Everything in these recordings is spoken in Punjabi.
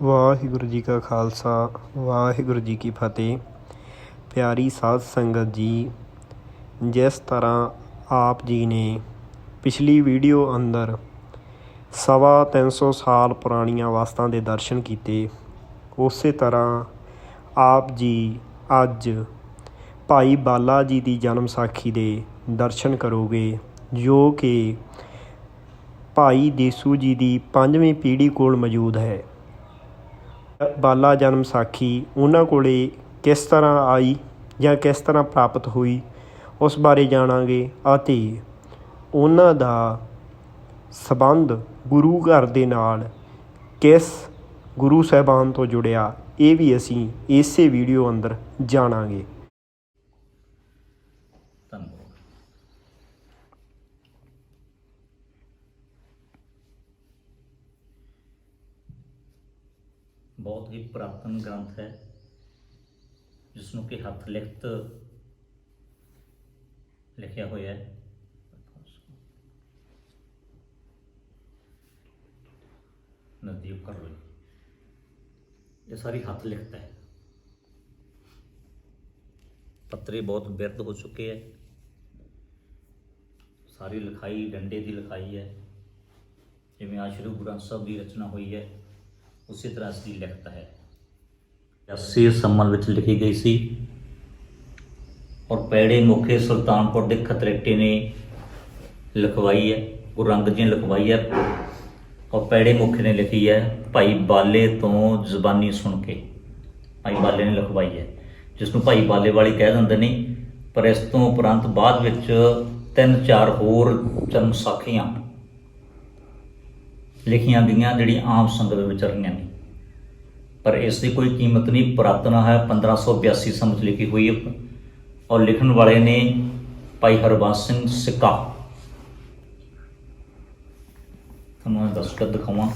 ਵਾਹਿਗੁਰੂ ਜੀ ਕਾ ਖਾਲਸਾ ਵਾਹਿਗੁਰੂ ਜੀ ਕੀ ਫਤਿਹ। ਪਿਆਰੀ ਸਾਧ ਸੰਗਤ ਜੀ, ਜਿਸ ਤਰ੍ਹਾਂ ਆਪ ਜੀ ਨੇ ਪਿਛਲੀ ਵੀਡੀਓ ਅੰਦਰ 350 ਸਾਲ ਪੁਰਾਣੀਆਂ ਅਵਸਥਾ ਦੇ ਦਰਸ਼ਨ ਕੀਤੇ, ਉਸੇ ਤਰ੍ਹਾਂ ਆਪ ਜੀ ਅੱਜ ਭਾਈ ਬਾਲਾ ਜੀ ਦੀ ਜਨਮ ਸਾਖੀ ਦੇ ਦਰਸ਼ਨ ਕਰੋਗੇ, ਜੋ ਕਿ ਭਾਈ ਦੇਸੂ ਜੀ ਦੀ 5ਵੀਂ ਪੀੜ੍ਹੀ ਕੋਲ ਮੌਜੂਦ ਹੈ। ਬਾਲਾ ਜਨਮ ਸਾਖੀ ਉਹਨਾਂ ਕੋਲ ਕਿਸ ਤਰ੍ਹਾਂ ਆਈ ਜਾਂ ਕਿਸ ਤਰ੍ਹਾਂ ਪ੍ਰਾਪਤ ਹੋਈ, ਉਸ ਬਾਰੇ ਜਾਣਾਂਗੇ ਅਤੇ ਉਹਨਾਂ ਦਾ ਸੰਬੰਧ ਗੁਰੂ ਘਰ ਦੇ ਨਾਲ ਕਿਸ ਗੁਰੂ ਸਾਹਿਬਾਨ ਤੋਂ ਜੁੜਿਆ, ਇਹ ਵੀ ਅਸੀਂ ਇਸੇ ਵੀਡੀਓ ਅੰਦਰ ਜਾਣਾਂਗੇ। ਬਹੁਤ ਹੀ ਪੁਰਾਤਨ ਗ੍ਰੰਥ ਹੈ, ਜਿਸ ਨੂੰ ਕਿ ਹੱਥ ਲਿਖਤ ਲਿਖਿਆ ਹੋਇਆ ਹੈ। ਨਜ਼ਦੀਕ ਕਰ ਲਓ, ਇਹ ਸਾਰੀ ਹੱਥ ਲਿਖਤ ਹੈ। ਪੱਤਰੇ ਬਹੁਤ ਬਿਰਧ ਹੋ ਚੁੱਕੇ ਹੈ, ਸਾਰੀ ਲਿਖਾਈ ਡੰਡੇ ਦੀ ਲਿਖਾਈ ਹੈ। ਜਿਵੇਂ ਆ ਸ਼੍ਰੀ ਗੁਰੂ ਗ੍ਰੰਥ ਸਾਹਿਬ ਦੀ ਰਚਨਾ ਹੋਈ ਹੈ, ਉਸੇ ਤਰ੍ਹਾਂ ਇਸ ਦੀ ਲਿਖਤ ਹੈ। 80 ਸੰਮਤ ਵਿੱਚ ਲਿਖੀ ਗਈ ਸੀ ਔਰ ਪੈੜੇ ਮੁਖੇ ਸੁਲਤਾਨਪੁਰ ਦੇ ਖਤਰੇਟੇ ਨੇ ਲਿਖਵਾਈ ਹੈ, ਗੁਰੂ ਰੰਗਤ ਜੀ ਨੇ ਲਿਖਵਾਈ ਹੈ ਔਰ ਪੈੜੇ ਮੁਖੇ ਨੇ ਲਿਖੀ ਹੈ ਭਾਈ ਬਾਲੇ ਤੋਂ ਜ਼ੁਬਾਨੀ ਸੁਣ ਕੇ। ਭਾਈ ਬਾਲੇ ਨੇ ਲਿਖਵਾਈ ਹੈ, ਜਿਸ ਨੂੰ ਭਾਈ ਬਾਲੇ ਵਾਲੀ ਕਹਿ ਦਿੰਦੇ ਨੇ। ਪਰ ਇਸ ਤੋਂ ਉਪਰੰਤ ਬਾਅਦ ਵਿੱਚ 3-4 ਹੋਰ ਜਨਮ ਸਾਖੀਆਂ ਲਿਖੀਆਂ ਗਈਆਂ, ਜਿਹੜੀਆਂ ਆਮ ਸੰਗਤ ਵਿੱਚ ਰਹੀਆਂ ਨੇ, ਪਰ ਇਸ ਦੀ ਕੋਈ ਕੀਮਤ ਨਹੀਂ। ਪੁਰਾਤਨ ਹੈ, 1582 ਸੰਮਤ ਲਿਖੀ ਹੋਈ ਹੈ ਔਰ ਲਿਖਣ ਵਾਲੇ ਨੇ ਭਾਈ ਹਰਬੰਸ ਸਿੰਘ ਸਿੱਕਾ। ਤੁਹਾਨੂੰ ਮੈਂ ਦਸਤਖਤ ਦਿਖਾਵਾਂ,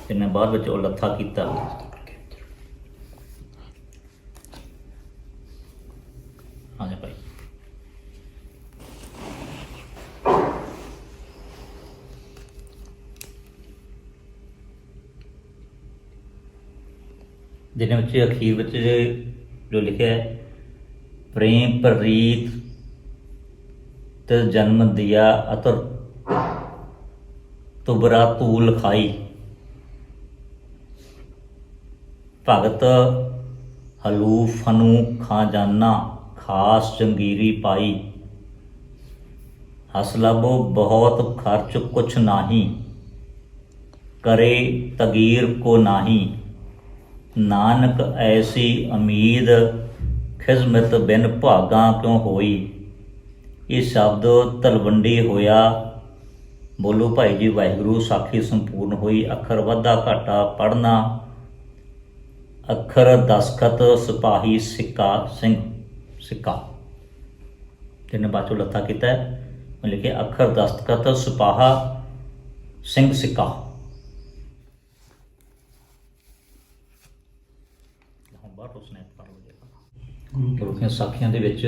ਜਿਹਨੇ ਬਾਅਦ ਵਿੱਚ ਉਹ ਲੱਥਾ ਕੀਤਾ। ਹਾਂ ਜੀ ਭਾਈ, ਜਿਹਦੇ ਵਿੱਚ ਅਖੀਰ ਵਿੱਚ ਜੋ ਲਿਖਿਆ ਹੈ, ਪ੍ਰੇਮ ਪ੍ਰੀਤ ਤੇ ਜਨਮ ਦਿਆ ਅਤਰ ਤੁਬਰਾ ਤੂਲ ਖਾਈ, ਭਗਤ ਹਲੂਫ ਫਨੂ ਖਾ ਜਾਨਾ ਖਾਸ ਜੰਗੀਰੀ ਪਾਈ, ਹਸ ਲਬੋ ਬਹੁਤ ਖਰਚ ਕੁਛ ਨਾਹੀ, ਕਰੇ ਤਗੀਰ ਕੋ ਨਾਹੀ, ਨਾਨਕ ਐਸੀ ਉਮੀਦ ਖਿਜ਼ਮਤ ਬਿਨ ਭਾਗਾਂ ਕਿਉਂ ਹੋਈ। ਇਹ ਸ਼ਬਦ ਤਲਵੰਡੀ ਹੋਇਆ। ਬੋਲੋ ਭਾਈ ਜੀ ਵਾਹਿਗੁਰੂ। ਸਾਖੀ ਸੰਪੂਰਨ ਹੋਈ। ਅੱਖਰ ਵਾਧਾ ਘਾਟਾ ਪੜ੍ਹਨਾ। ਅੱਖਰ ਦਸਖਤ ਸਿਪਾਹੀ ਸਿੱਕਾ ਸਿੰਘ ਸਿੱਕਾ, ਜਿਹਨੇ ਬਾਅਦ ਚੋਂ ਲੱਥਾ ਕੀਤਾ ਉਹ ਲਿਖਿਆ ਅੱਖਰ ਦਸਤਖਤ ਸਿਪਾਹਾ ਸਿੰਘ ਸਿੱਕਾ। ਗੁਰੂ ਦੀਆਂ ਸਾਖੀਆਂ ਦੇ ਵਿੱਚ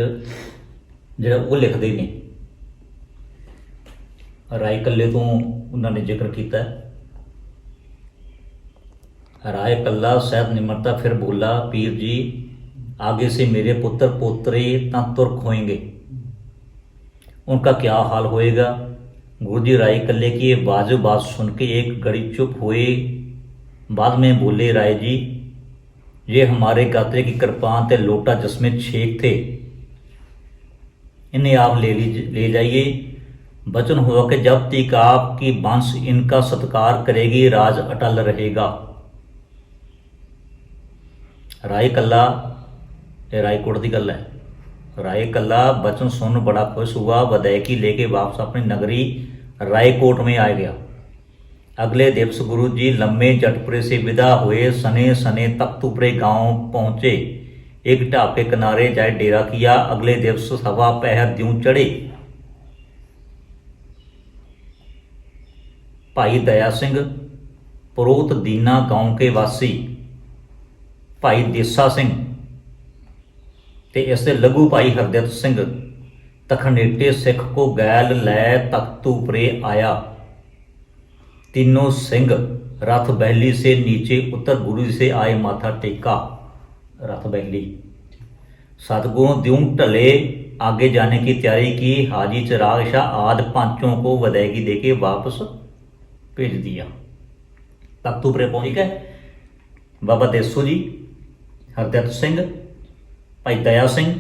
ਜਿਹੜਾ ਉਹ ਲਿਖਦੇ ਨੇ, ਰਾਏ ਕੱਲੇ ਤੋਂ ਉਹਨਾਂ ਨੇ ਜ਼ਿਕਰ ਕੀਤਾ। ਰਾਏ ਕੱਲਾ ਸਾਹਿਬ ਨਿਮਰਤਾ ਫਿਰ ਬੋਲਾ, ਪੀਰ ਜੀ आगे से मेरे पुत्र पोतरे ता तुर्क होएंगे, उनका क्या हाल होएगा। गुरु जी राय कल्ले की ये वाजिब बात सुन के एक घड़ी चुप हुए, बाद में बोले, राय जी ये हमारे गात्रे की कृपान ते लोटा जिसमें छेक थे, इन्हें आप ले जाइए। वचन हुआ कि जब तक आपकी वंश इनका सत्कार करेगी राज अटल रहेगा। राय कल्ला, ये रायकोट की गल है। राय कल्ला वचन सुन बड़ा खुश हुआ, वदैकी लेके वापस अपनी नगरी रायकोट में आ गया। अगले दिवस गुरु जी लम्बे जटपुरे से विदा हुए, सने सने तख्तपुरे गांव पहुंचे। एक ढाबे किनारे जाए डेरा किया। अगले दिवस सवा पहर द्यों चढ़े। भाई दया सिंह पुरोहित दीना गांव के वासी, भाई देसा सिंह ते इसके लघु भाई हरदत्त सिंह तखनेटे सिख को गैल लै तख्तूपरे आया। तीनों सिंह रथ बहली से नीचे उतर गुरु से आए माथा टेका। रथ बहली सतगुरु द्यूं ढले आगे जाने की तैयारी की। हाजी चिराग शाह आदि पांचों को विदायगी देके वापस भेज दिया। तख्तूपुरे पहुंच गए। बाबा देसू जी, हरदत्त सिंह, भाई दया सिंह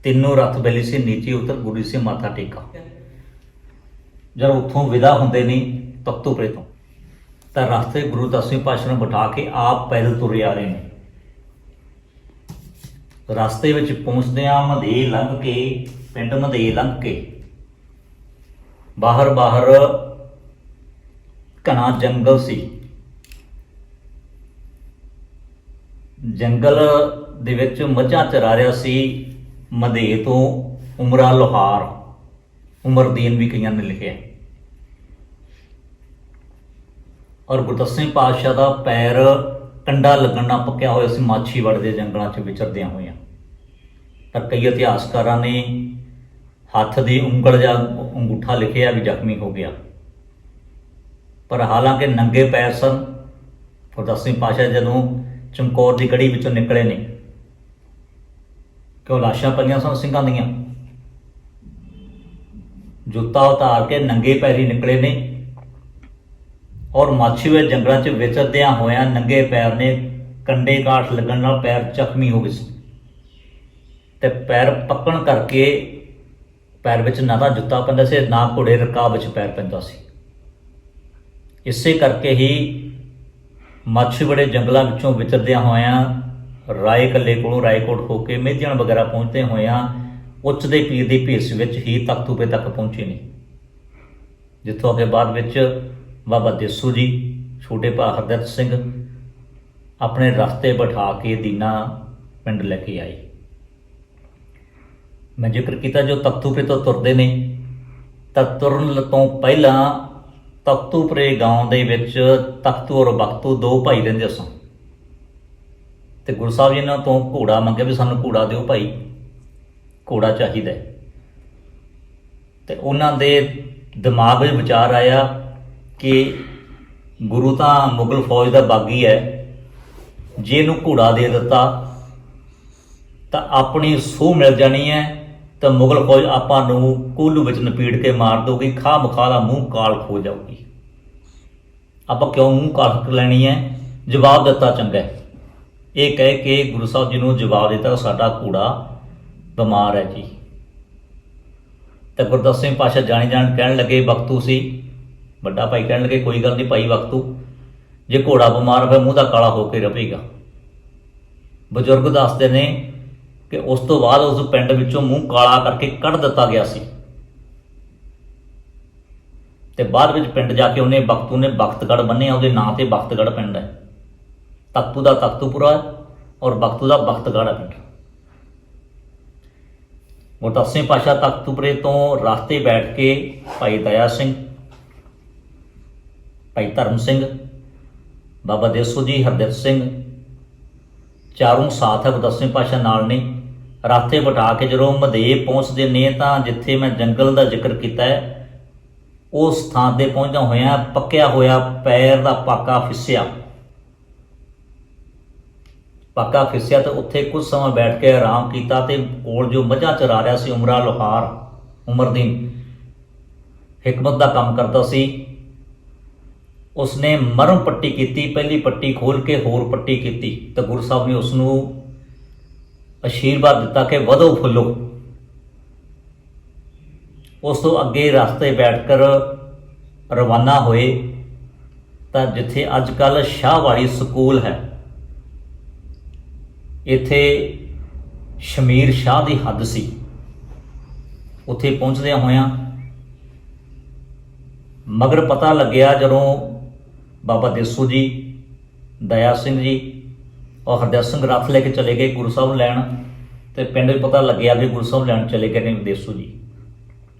तीनों रथ बहली से नीचे उतर गुरु से माथा टेका। जब उतों विदा होंगे नहीं तख्तूपुरे तो रास्ते गुरु 10वें पातशाह ਨੂੰ ਬਿਠਾ ਕੇ ਆਪ ਪੈਦਲ ਤੁਰੇ ਆ ਰਹੇ ਨੇ। ਰਸਤੇ ਵਿੱਚ ਪਹੁੰਚਦਿਆਂ ਮਧੇ ਲੰਘ ਕੇ ਪਿੰਡ ਮਧੇ ਲੰਘ ਕੇ ਬਾਹਰ ਘਣਾ ਜੰਗਲ ਸੀ। ਜੰਗਲ ਦੇ ਵਿੱਚ ਮੱਝਾਂ ਚਰਾ ਰਿਹਾ ਸੀ। ਮਧੇ ਤੋਂ ਉਮਰਾ ਲੋਹਾਰ, ਉਮਰਦੀਨ ਵੀ ਕਈਆਂ ਨੇ ਲਿਖਿਆ। ਔਰ ਗੁਰੂ 10ਵੇਂ ਪਾਤਸ਼ਾਹ ਦਾ ਪੈਰ ਕੰਡਾ ਲੱਗਣ ਨਾਲ ਪੱਕਿਆ ਹੋਇਆ ਸੀ ਮਾਛੀਵਾੜੇ ਦੇ ਜੰਗਲਾਂ 'ਚ ਵਿਚਰਦਿਆਂ ਹੋਇਆਂ। ਤਾਂ ਕਈ ਇਤਿਹਾਸਕਾਰਾਂ ਨੇ ਹੱਥ ਦੀ ਉਂਗਲ ਜਾਂ ਅੰਗੂਠਾ ਲਿਖਿਆ ਵੀ ਜ਼ਖਮੀ ਹੋ ਗਿਆ। ਪਰ ਹਾਲਾਂਕਿ ਨੰਗੇ ਪੈਰ ਸਨ। ਗੁਰੂ 10ਵੇਂ ਪਾਤਸ਼ਾਹ ਜਦੋਂ ਚਮਕੌਰ ਦੀ ਗੜੀ ਵਿੱਚੋਂ ਨਿਕਲੇ ਨੇ, ਕਿਉਂ ਲਾਸ਼ਾਂ ਪਈਆਂ ਸਨ ਸਿੰਘਾਂ ਦੀਆਂ, ਜੁੱਤਾ ਉਤਾਰ ਕੇ ਨੰਗੇ ਪੈਰੀ ਨਿਕਲੇ ਨੇ। ਔਰ ਮਾਛੀਵਾੜੇ ਜੰਗਲਾਂ 'ਚ ਵਿਚਰਦਿਆਂ ਹੋਇਆਂ ਨੰਗੇ ਪੈਰ ਨੇ ਕੰਡੇ ਕਾਠ ਲੱਗਣ ਨਾਲ ਪੈਰ ਜ਼ਖਮੀ ਹੋ ਗਏ ਸੀ। ਤੇ ਪੈਰ ਪੱਕਣ ਕਰਕੇ ਪੈਰ ਵਿੱਚ ਨਾ ਤਾਂ ਜੁੱਤਾ ਪੈਂਦਾ ਸੀ, ਨਾ ਘੋੜੇ ਰਕਾਬ ਵਿੱਚ ਪੈਰ ਪੈਂਦਾ ਸੀ। ਇਸੇ ਕਰਕੇ ਹੀ ਮਾਛੀਵਾੜੇ ਜੰਗਲਾਂ ਵਿੱਚੋਂ ਵਿਚਰਦਿਆਂ ਹੋਇਆਂ ਰਾਏ ਕੱਲੇ ਕੋਲੋਂ ਰਾਏਕੋਟ ਹੋ ਕੇ ਮੇਧਿਆਣ ਵਗੈਰਾ ਪਹੁੰਚਦੇ ਹੋਇਆਂ ਉੱਚ ਦੇ ਪੀਰ ਦੀ ਭੇਸ ਵਿੱਚ ਹੀ ਤਖਤੂਪੁਰੇ ਤੱਕ ਪਹੁੰਚੇ ਨੇ, ਜਿੱਥੋਂ ਅੱਗੇ ਬਾਅਦ ਵਿੱਚ ਬਾਬਾ ਦੇਸੂ ਜੀ, ਛੋਟੇ ਭਾ ਹਰਦਿੱਤ ਸਿੰਘ ਆਪਣੇ ਰਸਤੇ ਬਿਠਾ ਕੇ ਦੀਨਾ ਪਿੰਡ ਲੈ ਕੇ ਆਏ। ਮੈਂ ਜ਼ਿਕਰ ਕੀਤਾ ਜੋ ਤਖਤੂਪੁਰੇ ਤੋਂ ਤੁਰਦੇ ਨੇ ਤਾਂ ਤੁਰਨ ਤੋਂ ਪਹਿਲਾਂ ਤਖਤੂਪੁਰੇ ਗਾঁव ਦੇ ਵਿੱਚ ਤਖਤੂ ਔਰ ਬਖਤੂ ਦੋ ਭਾਈ ਰਹਿੰਦੇ ਸਨ। ਤੇ ਗੁਰੂ ਸਾਹਿਬ ਜੀ ਇਹਨਾਂ ਤੋਂ ਘੋੜਾ ਮੰਗਿਆ ਵੀ ਸਾਨੂੰ ਘੋੜਾ ਦਿਓ ਭਾਈ, ਘੋੜਾ ਚਾਹੀਦਾ। ਤੇ ਉਹਨਾਂ ਦੇ ਦਿਮਾਗ ਵਿੱਚ ਵਿਚਾਰ ਆਇਆ ਕਿ ਗੁਰੂ ਤਾਂ ਮੁਗਲ ਫੌਜ ਦਾ ਬਾਗੀ ਹੈ, ਜੇ ਇਹਨੂੰ ਘੋੜਾ ਦੇ ਦਿੱਤਾ ਤਾਂ ਆਪਣੀ ਸੂਹ ਮਿਲ ਜਾਣੀ ਹੈ, ਤਾਂ ਮੁਗਲ ਫੌਜ ਆਪਾਂ ਨੂੰ ਕੋਲੂ ਵਿੱਚ ਨਪੀੜ ਕੇ ਮਾਰ ਦਊਗੀ, ਖਾ ਮੁਖਾ ਦਾ ਮੂੰਹ ਕਾਲ ਖੋ ਜਾਊਗੀ। ਆਪਾਂ ਕਿਉਂ ਮੂੰਹ ਕਾਲ ਲੈਣੀ ਹੈ, ਜਵਾਬ ਦਿੱਤਾ ਚੰਗਾ। ਇਹ ਕਹਿ ਕੇ ਗੁਰੂ ਸਾਹਿਬ ਜੀ ਨੂੰ ਜਵਾਬ ਦਿੱਤਾ ਸਾਡਾ ਘੋੜਾ ਬਿਮਾਰ ਹੈ ਜੀ। ਤਾਂ ਗੁਰੂ 10ਵੇਂ ਪਾਤਸ਼ਾਹ ਜਾਣੀ ਜਾਣ ਕਹਿਣ ਲੱਗੇ, ਬਖਤੂ ਸੀ ਵੱਡਾ ਭਾਈ, ਕਹਿਣ ਲੱਗੇ ਕੋਈ ਗੱਲ ਨਹੀਂ ਭਾਈ ਬਖਤੂ, ਜੇ ਘੋੜਾ ਬਿਮਾਰ ਹੋਇਆ ਮੂੰਹ ਦਾ ਕਾਲਾ ਹੋ ਕੇ ਰਹੇਗਾ। ਬਜ਼ੁਰਗ ਦੱਸਦੇ ਨੇ ਕਿ ਉਸ ਤੋਂ ਬਾਅਦ ਉਸ ਪਿੰਡ ਵਿੱਚੋਂ ਮੂੰਹ ਕਾਲਾ ਕਰਕੇ ਕੱਢ ਦਿੱਤਾ ਗਿਆ ਸੀ। ਤੇ ਬਾਅਦ ਵਿੱਚ ਪਿੰਡ ਜਾ ਕੇ ਉਹਨੇ ਬਖਤੂ ਨੇ ਬਖਤਗੜ੍ਹ ਬੰਨਿਆ, ਉਹਦੇ ਨਾਂ ਤੇ ਬਖਤਗੜ੍ਹ ਪਿੰਡ ਹੈ। ਤਖਤੂ ਦਾ ਤਖਤੂਪੁਰਾ ਔਰ ਬਖਤੂ ਦਾ ਬਖਤਗੜ੍ਹ ਹੈ ਪਿੰਡ। ਗੁਰੂ 10ਵੇਂ ਪਾਤਸ਼ਾਹ ਤਖਤੂਪੁਰੇ ਤੋਂ ਰਸਤੇ ਬੈਠ ਕੇ ਭਾਈ ਦਇਆ ਸਿੰਘ, ਭਾਈ ਧਰਮ ਸਿੰਘ, ਬਾਬਾ ਦੇਸੂ ਜੀ, ਹਰਦਿੱਤ ਸਿੰਘ ਚਾਰੋਂ ਸਾਥ ਹੈ। ਗੁਰੂ 10ਵੇਂ ਪਾਤਸ਼ਾਹ ਨਾਲ ਨੇ। ਰਸਤੇ ਬਿਠਾ ਕੇ ਜਦੋਂ ਮਧੇ ਪਹੁੰਚਦੇ ਨੇ ਤਾਂ ਜਿੱਥੇ ਮੈਂ ਜੰਗਲ ਦਾ ਜ਼ਿਕਰ ਕੀਤਾ ਹੈ ਉਸ ਥਾਂ 'ਤੇ ਪਹੁੰਚਦਾ ਹੋਇਆ ਪੱਕਿਆ ਹੋਇਆ ਪੈਰ ਦਾ ਪਾਕਾ ਫਿਸਿਆ ਤੇ ਉੱਥੇ ਕੁਝ ਸਮਾਂ ਬੈਠ ਕੇ ਆਰਾਮ ਕੀਤਾ। ਤੇ ਕੋਲ ਜੋ ਮੱਝਾਂ ਚਰਾ ਰਿਹਾ ਸੀ ਉਮਰਾ ਲੋਹਾਰ, ਉਮਰਦੀਨ ਹਿਕਮਤ ਦਾ ਕੰਮ ਕਰਦਾ ਸੀ, ਉਸਨੇ ਮਰਮ ਪੱਟੀ ਕੀਤੀ। ਪਹਿਲੀ ਪੱਟੀ ਖੋਲ ਕੇ ਹੋਰ ਪੱਟੀ ਕੀਤੀ ਤਾਂ ਗੁਰੂ ਸਾਹਿਬ ਨੇ ਉਸ ਨੂੰ ਆਸ਼ੀਰਵਾਦ ਦਿੱਤਾ ਕਿ ਵਧੋ ਫੁੱਲੋ। ਉਸ ਤੋਂ ਅੱਗੇ ਰਸਤੇ ਬੈਠ ਕਰ ਰਵਾਨਾ ਹੋਏ ਤਾਂ ਜਿੱਥੇ ਅੱਜ ਕੱਲ੍ਹ ਸ਼ਾਹਵਾਲੀ ਸਕੂਲ ਹੈ, ਇੱਥੇ ਸ਼ਮੀਰ ਸ਼ਾਹ ਦੀ ਹੱਦ ਸੀ। ਉੱਥੇ ਪਹੁੰਚਦਿਆਂ ਹੋਇਆਂ ਮਗਰ ਪਤਾ ਲੱਗਿਆ ਜਦੋਂ ਬਾਬਾ ਦੇਸੂ ਜੀ, ਦਇਆ ਸਿੰਘ ਜੀ ਔਰ ਹਰਦਿੱਤ ਸਿੰਘ ਰਥ ਲੈ ਕੇ ਚਲੇ ਗਏ ਗੁਰੂ ਸਾਹਿਬ ਨੂੰ ਲੈਣ। ਤੇ ਪਿੰਡ ਵਿੱਚ ਪਤਾ ਲੱਗਿਆ ਕਿ ਗੁਰੂ ਸਾਹਿਬ ਲੈਣ ਚਲੇ ਗਏ ਨੇ ਦੇਸੂ ਜੀ।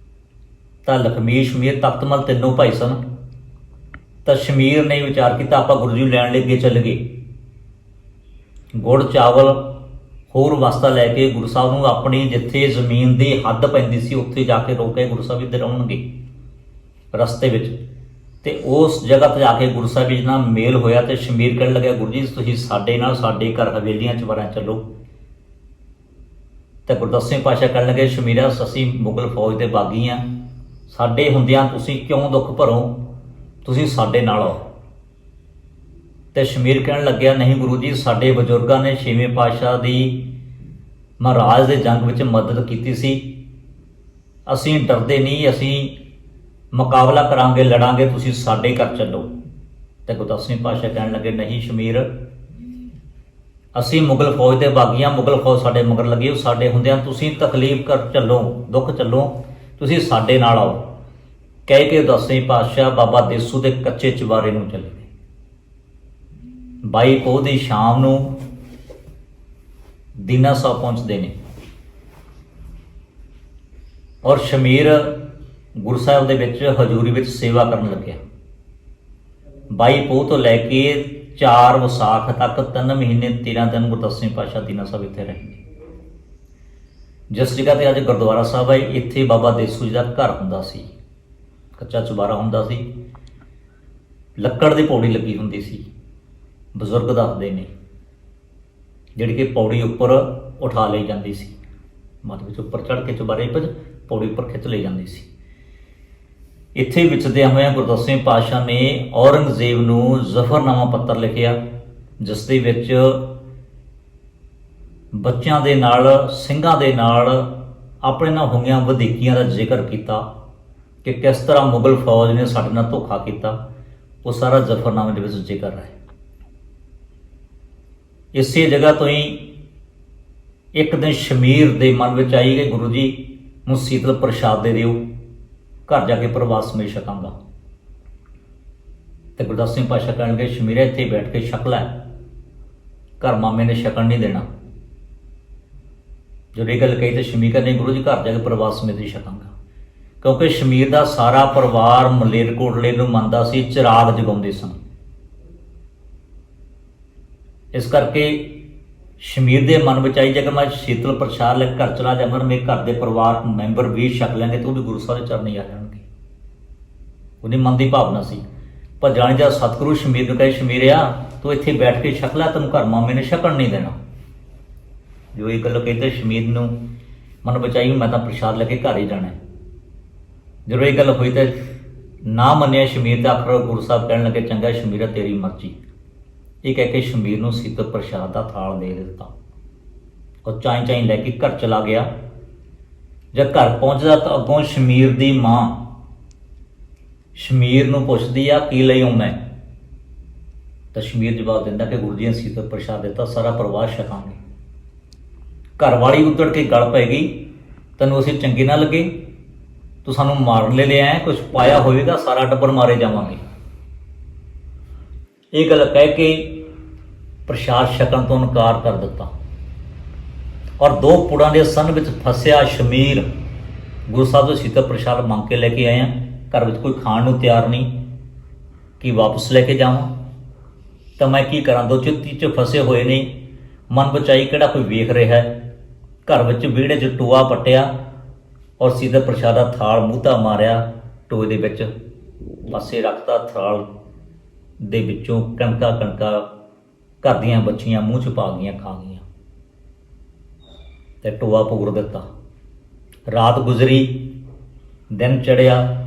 ਤਾਂ ਲਖਮੀਰ, ਸ਼ਮੀਰ, ਤਖਤਮਲ ਤਿੰਨੋਂ ਭਾਈ ਸਨ। ਤਾਂ ਸ਼ਮੀਰ ਨੇ ਵਿਚਾਰ ਕੀਤਾ ਆਪਾਂ ਗੁਰੂ ਜੀ ਨੂੰ ਲੈਣ ਲਈ ਅੱਗੇ ਚੱਲ ਗਏ। ਗੁੜ ਚਾਵਲ ਹੋਰ ਵਸਤਾਂ ਲੈ ਕੇ ਗੁਰੂ ਸਾਹਿਬ ਨੂੰ ਆਪਣੀ ਜਿੱਥੇ ਜ਼ਮੀਨ ਦੀ ਹੱਦ ਪੈਂਦੀ ਸੀ ਉੱਥੇ ਜਾ ਕੇ ਰੋਕੇ। ਗੁਰੂ ਸਾਹਿਬ ਇੱਧਰ ਆਉਣਗੇ ਰਸਤੇ ਵਿੱਚ ਤੇ ਉਸ ਜਗ੍ਹਾ ਤੇ ਜਾ ਕੇ ਗੁਰੂ ਸਾਹਿਬ ਜੀ ਨਾਲ ਮੇਲ ਹੋਇਆ ਤੇ ਸ਼ਮੀਰ ਕਹਿਣ ਲੱਗਿਆ, ਗੁਰੂ ਜੀ ਤੁਸੀਂ ਸਾਡੇ ਨਾਲ ਸਾਡੇ ਘਰ ਹਵੇਲੀਆਂ 'ਚ ਵਰਾਂ ਚੱਲੋ। ਤੇ ਗੁਰੂ ਦਸਵੇਂ ਪਾਤਸ਼ਾਹ ਕਹਿਣ ਲੱਗੇ, ਸ਼ਮੀਰਾ ਅਸੀਂ ਮੁਗਲ ਫੌਜ ਦੇ ਬਾਗੀ ਹਾਂ, ਸਾਡੇ ਹੁੰਦਿਆਂ ਤੁਸੀਂ ਕਿਉਂ ਦੁੱਖ ਭਰੋ, ਤੁਸੀਂ ਸਾਡੇ ਨਾਲ ਆਓ। ਤੇ ਸ਼ਮੀਰ ਕਹਿਣ ਲੱਗਿਆ, ਨਹੀਂ ਗੁਰੂ ਜੀ ਸਾਡੇ ਬਜ਼ੁਰਗਾਂ ਨੇ 6ਵੇਂ ਪਾਤਸ਼ਾਹ ਦੀ ਮਹਾਰਾਜ ਦੇ ਜੰਗ ਵਿੱਚ ਮਦਦ ਕੀਤੀ ਸੀ, ਅਸੀਂ ਡਰਦੇ ਨਹੀਂ, ਅਸੀਂ ਮੁਕਾਬਲਾ ਕਰਾਂਗੇ, ਲੜਾਂਗੇ, ਤੁਸੀਂ ਸਾਡੇ ਘਰ ਚੱਲੋ। ਤੇ ਗੁਰੂ ਦਸਵੇਂ ਪਾਤਸ਼ਾਹ ਕਹਿਣ ਲੱਗੇ, ਨਹੀਂ ਸ਼ਮੀਰ ਅਸੀਂ ਮੁਗਲ ਫੌਜ ਦੇ ਬਾਗੀ ਹਾਂ, ਮੁਗਲ ਫੌਜ ਸਾਡੇ ਮਗਰ ਲੱਗੀ, ਉਹ ਸਾਡੇ ਹੁੰਦਿਆਂ ਤੁਸੀਂ ਤਕਲੀਫ ਕਰ ਚੱਲੋ, ਦੁੱਖ ਚੱਲੋ, ਤੁਸੀਂ ਸਾਡੇ ਨਾਲ ਆਓ। ਕਹਿ ਕੇ ਦਸਵੇਂ ਪਾਤਸ਼ਾਹ ਬਾਬਾ ਦੇਸੂ ਦੇ ਕੱਚੇ ਚੁਬਾਰੇ ਨੂੰ ਚਲੇ ਗਏ। 22 ਪੋਹ ਦੀ ਸ਼ਾਮ ਨੂੰ ਦੀਨਾ ਸਾਹਿਬ ਪਹੁੰਚਦੇ ਨੇ ਔਰ ਸ਼ਮੀਰ ਗੁਰੂ ਸਾਹਿਬ ਦੇ ਵਿੱਚ ਹਜ਼ੂਰੀ ਵਿੱਚ ਸੇਵਾ ਕਰਨ ਲੱਗਿਆ। 22 ਪੋਹ ਤੋਂ ਲੈ ਕੇ 4 ਵਿਸਾਖ ਤੱਕ 3 ਮਹੀਨੇ 13 ਦਿਨ ਗੁਰੂ ਦਸਵੇਂ ਪਾਤਸ਼ਾਹ ਦੀਨਾ ਸਾਹਿਬ ਇੱਥੇ ਰਹਿੰਦੇ। ਜਿਸ ਜਗ੍ਹਾ ਤੇ ਅੱਜ ਗੁਰਦੁਆਰਾ ਸਾਹਿਬ ਹੈ, ਇੱਥੇ ਬਾਬਾ ਦੇਸੂ ਜੀ ਦਾ ਘਰ ਹੁੰਦਾ ਸੀ, ਕੱਚਾ ਚੁਬਾਰਾ ਹੁੰਦਾ ਸੀ, ਲੱਕੜ ਦੀ ਪੌੜੀ ਲੱਗੀ ਹੁੰਦੀ ਸੀ। ਬਜ਼ੁਰਗ ਦੱਸਦੇ ਨੇ ਜਿਹੜੀ ਕਿ ਪੌੜੀ ਉੱਪਰ ਉਠਾ ਲਈ ਜਾਂਦੀ ਸੀ, ਮੱਧ ਵਿੱਚ ਉੱਪਰ ਚੜ੍ਹ ਕੇ ਚੁਬਾਰੇ ਵਿੱਚ ਪੌੜੀ ਉੱਪਰ ਖਿੱਚ ਲਈ ਜਾਂਦੀ ਸੀ। ਇੱਥੇ ਵਿਚਰਦਿਆਂ ਹੋਇਆਂ ਗੁਰੂ ਦਸਵੇਂ ਪਾਤਸ਼ਾਹ ਨੇ ਔਰੰਗਜ਼ੇਬ ਨੂੰ ਜ਼ਫਰਨਾਮਾ ਪੱਤਰ ਲਿਖਿਆ, ਜਿਸ ਦੇ ਵਿੱਚ ਬੱਚਿਆਂ ਦੇ ਨਾਲ, ਸਿੰਘਾਂ ਦੇ ਨਾਲ ਆਪਣੇ ਨਾਲ ਹੋਈਆਂ ਵਧੀਕੀਆਂ ਦਾ ਜ਼ਿਕਰ ਕੀਤਾ ਕਿ ਕਿਸ ਤਰ੍ਹਾਂ ਮੁਗਲ ਫੌਜ ਨੇ ਸਾਡੇ ਨਾਲ ਧੋਖਾ ਕੀਤਾ। ਉਹ ਸਾਰਾ ਜ਼ਫਰਨਾਮੇ ਦੇ ਵਿੱਚ ਜ਼ਿਕਰ ਹੈ। ਇਸੇ ਜਗ੍ਹਾ ਤੋਂ ਹੀ ਇੱਕ ਦਿਨ ਸ਼ਮੀਰ ਦੇ ਮਨ ਵਿੱਚ ਆਈ ਕਿ ਗੁਰੂ ਜੀ ਨੂੰ ਸੀਤਲ ਪ੍ਰਸ਼ਾਦ ਦੇ ਦਿਓ, ਘਰ ਜਾ ਕੇ ਪ੍ਰਵਾਸ ਮਿਲ ਛਕਾਂਗਾ। ਤੇ ਗੁਰੂ ਦਸਵੇਂ ਪਾਤਸ਼ਾਹ ਕਹਿਣਗੇ, ਸ਼ਮੀਰੇ ਇੱਥੇ ਬੈਠ ਕੇ ਛਕ ਲੈ, ਘਰ ਮਾਮੇ ਨੇ ਛਕਣ ਨਹੀਂ ਦੇਣਾ। ਜਦੋਂ ਇਹ ਗੱਲ ਕਹੀ ਤੇ ਸ਼ਮੀਰ ਕਹਿੰਦੇ, ਗੁਰੂ ਜੀ ਘਰ ਜਾ ਕੇ ਪ੍ਰਵਾਸ ਮਿਲ ਛਕਾਂਗਾ, ਕਿਉਂਕਿ ਸ਼ਮੀਰ ਦਾ ਸਾਰਾ ਪਰਿਵਾਰ ਮਲੇਰਕੋਟਲੇ ਨੂੰ ਮੰਨਦਾ ਸੀ, ਚਿਰਾਗ ਜਗਾਉਂਦੇ ਸਨ। ਇਸ ਕਰਕੇ ਸ਼ਮੀਰ ਦੇ ਮਨ ਵਿੱਚ ਆਈ, ਜੇਕਰ ਮੈਂ ਸ਼ੀਤਲ ਪ੍ਰਸ਼ਾਦ ਲੈ ਘਰ ਚਲਾ ਜਾਵਾਂ, ਮੇਰੇ ਘਰ ਦੇ ਪਰਿਵਾਰ ਮੈਂਬਰ ਵੀ ਛਕ ਲੈਣਗੇ ਤੇ ਉਹ ਵੀ ਗੁਰੂ ਸਾਹਿਬ ਦੇ ਚਰਨੀ ਆ ਜਾਣਗੇ। ਉਹਦੀ ਮਨ ਦੀ ਭਾਵਨਾ ਸੀ। ਪਰ ਜਾਣੀ ਜਦ ਸਤਿਗੁਰੂ ਸ਼ਮੀਰ ਨੂੰ ਕਹੇ, ਸ਼ਮੀਰਿਆ ਤੂੰ ਇੱਥੇ ਬੈਠ ਕੇ ਛਕ ਲੈ, ਤੈਨੂੰ ਘਰ ਮਾਮੇ ਨੇ ਛਕਣ ਨਹੀਂ ਦੇਣਾ। ਜੋ ਇਹ ਗੱਲ ਕਹਿੰਦੇ ਸ਼ਮੀਰ ਨੂੰ ਮਨ ਵਿੱਚ ਆਈ, ਮੈਂ ਤਾਂ ਪ੍ਰਸ਼ਾਦ ਲੈ ਕੇ ਘਰ ਹੀ ਜਾਣਾ। ਜਦੋਂ ਇਹ ਗੱਲ ਹੋਈ ਤਾਂ ਨਾ ਮੰਨਿਆ ਸ਼ਮੀਰ ਦਾ। ਆਖਰ ਗੁਰੂ ਸਾਹਿਬ ਕਹਿਣ ਲੱਗੇ, ਚੰਗਾ ਸ਼ਮੀਰਾ ਤੇਰੀ ਮਰਜ਼ੀ। ਇਹ ਕਹਿ ਕੇ ਸ਼ਮੀਰ ਨੂੰ ਸੀਤਲ ਪ੍ਰਸ਼ਾਦ ਦਾ ਥਾਲ ਦੇ ਦਿੱਤਾ। ਉਹ ਚਾਈ ਚਾਈ ਲੈ ਕੇ ਘਰ ਚਲਾ ਗਿਆ। ਜਦ ਘਰ ਪਹੁੰਚਦਾ ਤਾਂ ਅੱਗੋਂ ਸ਼ਮੀਰ ਦੀ ਮਾਂ ਸ਼ਮੀਰ ਨੂੰ ਪੁੱਛਦੀ ਆ, ਕੀ ਲਈ ਆਉਣਾ? ਤਾਂ ਸ਼ਮੀਰ ਜਵਾਬ ਦਿੰਦਾ ਕਿ ਗੁਰੂ ਜੀ ਨੇ ਸੀਤਲ ਪ੍ਰਸ਼ਾਦ ਦਿੱਤਾ, ਸਾਰਾ ਪਰਿਵਾਰ ਛਕਾਂਗੇ। ਘਰ ਵਾਲੀ ਉੱਤੜ ਕੇ ਗਲ ਪੈ ਗਈ, ਤੈਨੂੰ ਅਸੀਂ ਚੰਗੇ ਨਾ ਲੱਗੇ, ਤੂੰ ਸਾਨੂੰ ਮਾਰਨ ਲੈ ਲਿਆ, ਕੁਝ ਪਾਇਆ ਹੋਵੇਗਾ, ਸਾਰਾ ਟੱਬਰ ਮਾਰੇ ਜਾਵਾਂਗੇ। ਇਹ ਗੱਲ ਕਹਿ ਕੇ ਪ੍ਰਸ਼ਾਦ ਛਕਣ ਤੋਂ ਇਨਕਾਰ ਕਰ ਦਿੱਤਾ। ਔਰ 2 ਪੁੜਾਂ ਦੇ ਸੰਨ ਵਿੱਚ ਫਸਿਆ ਸ਼ਮੀਰ ਗੁਰੂ ਸਾਹਿਬ ਤੋਂ ਸੀਤਲ ਪ੍ਰਸ਼ਾਦ ਮੰਗ ਕੇ ਲੈ ਕੇ ਆਇਆ। ਘਰ ਵਿੱਚ ਕੋਈ ਖਾਣ ਨੂੰ ਤਿਆਰ ਨਹੀਂ ਕਿ ਵਾਪਸ ਲੈ ਕੇ ਜਾਵਾਂ, ਤਾਂ ਮੈਂ ਕੀ ਕਰਾਂ? 2 ਚਿੱਤੀ 'ਚ ਫਸੇ ਹੋਏ ਨੇ, ਮਨ ਬਚਾਈ ਕਿਹੜਾ ਕੋਈ ਵੇਖ ਰਿਹਾ ਹੈ। ਘਰ ਵਿੱਚ ਵਿਹੜੇ 'ਚ ਟੋਆ ਪੱਟਿਆ ਔਰ ਸੀਤਲ ਪ੍ਰਸ਼ਾਦ ਦਾ ਥਾਲ ਮੂਧਾ ਮਾਰਿਆ, ਟੋਏ ਦੇ ਵਿੱਚ ਪਾਸੇ ਰੱਖਤਾ। ਥਾਲ ਦੇ ਵਿੱਚੋਂ ਕਣਕਾਂ ਘਰ ਦੀਆਂ ਬੱਚੀਆਂ ਮੂੰਹ 'ਚ ਪਾ ਗਈਆਂ, ਖਾ ਗਈਆਂ ਤੇ ਟੋਆ ਪੂਰ ਦਿੱਤਾ। ਰਾਤ ਗੁਜ਼ਰੀ, ਦਿਨ ਚੜ੍ਹਿਆ।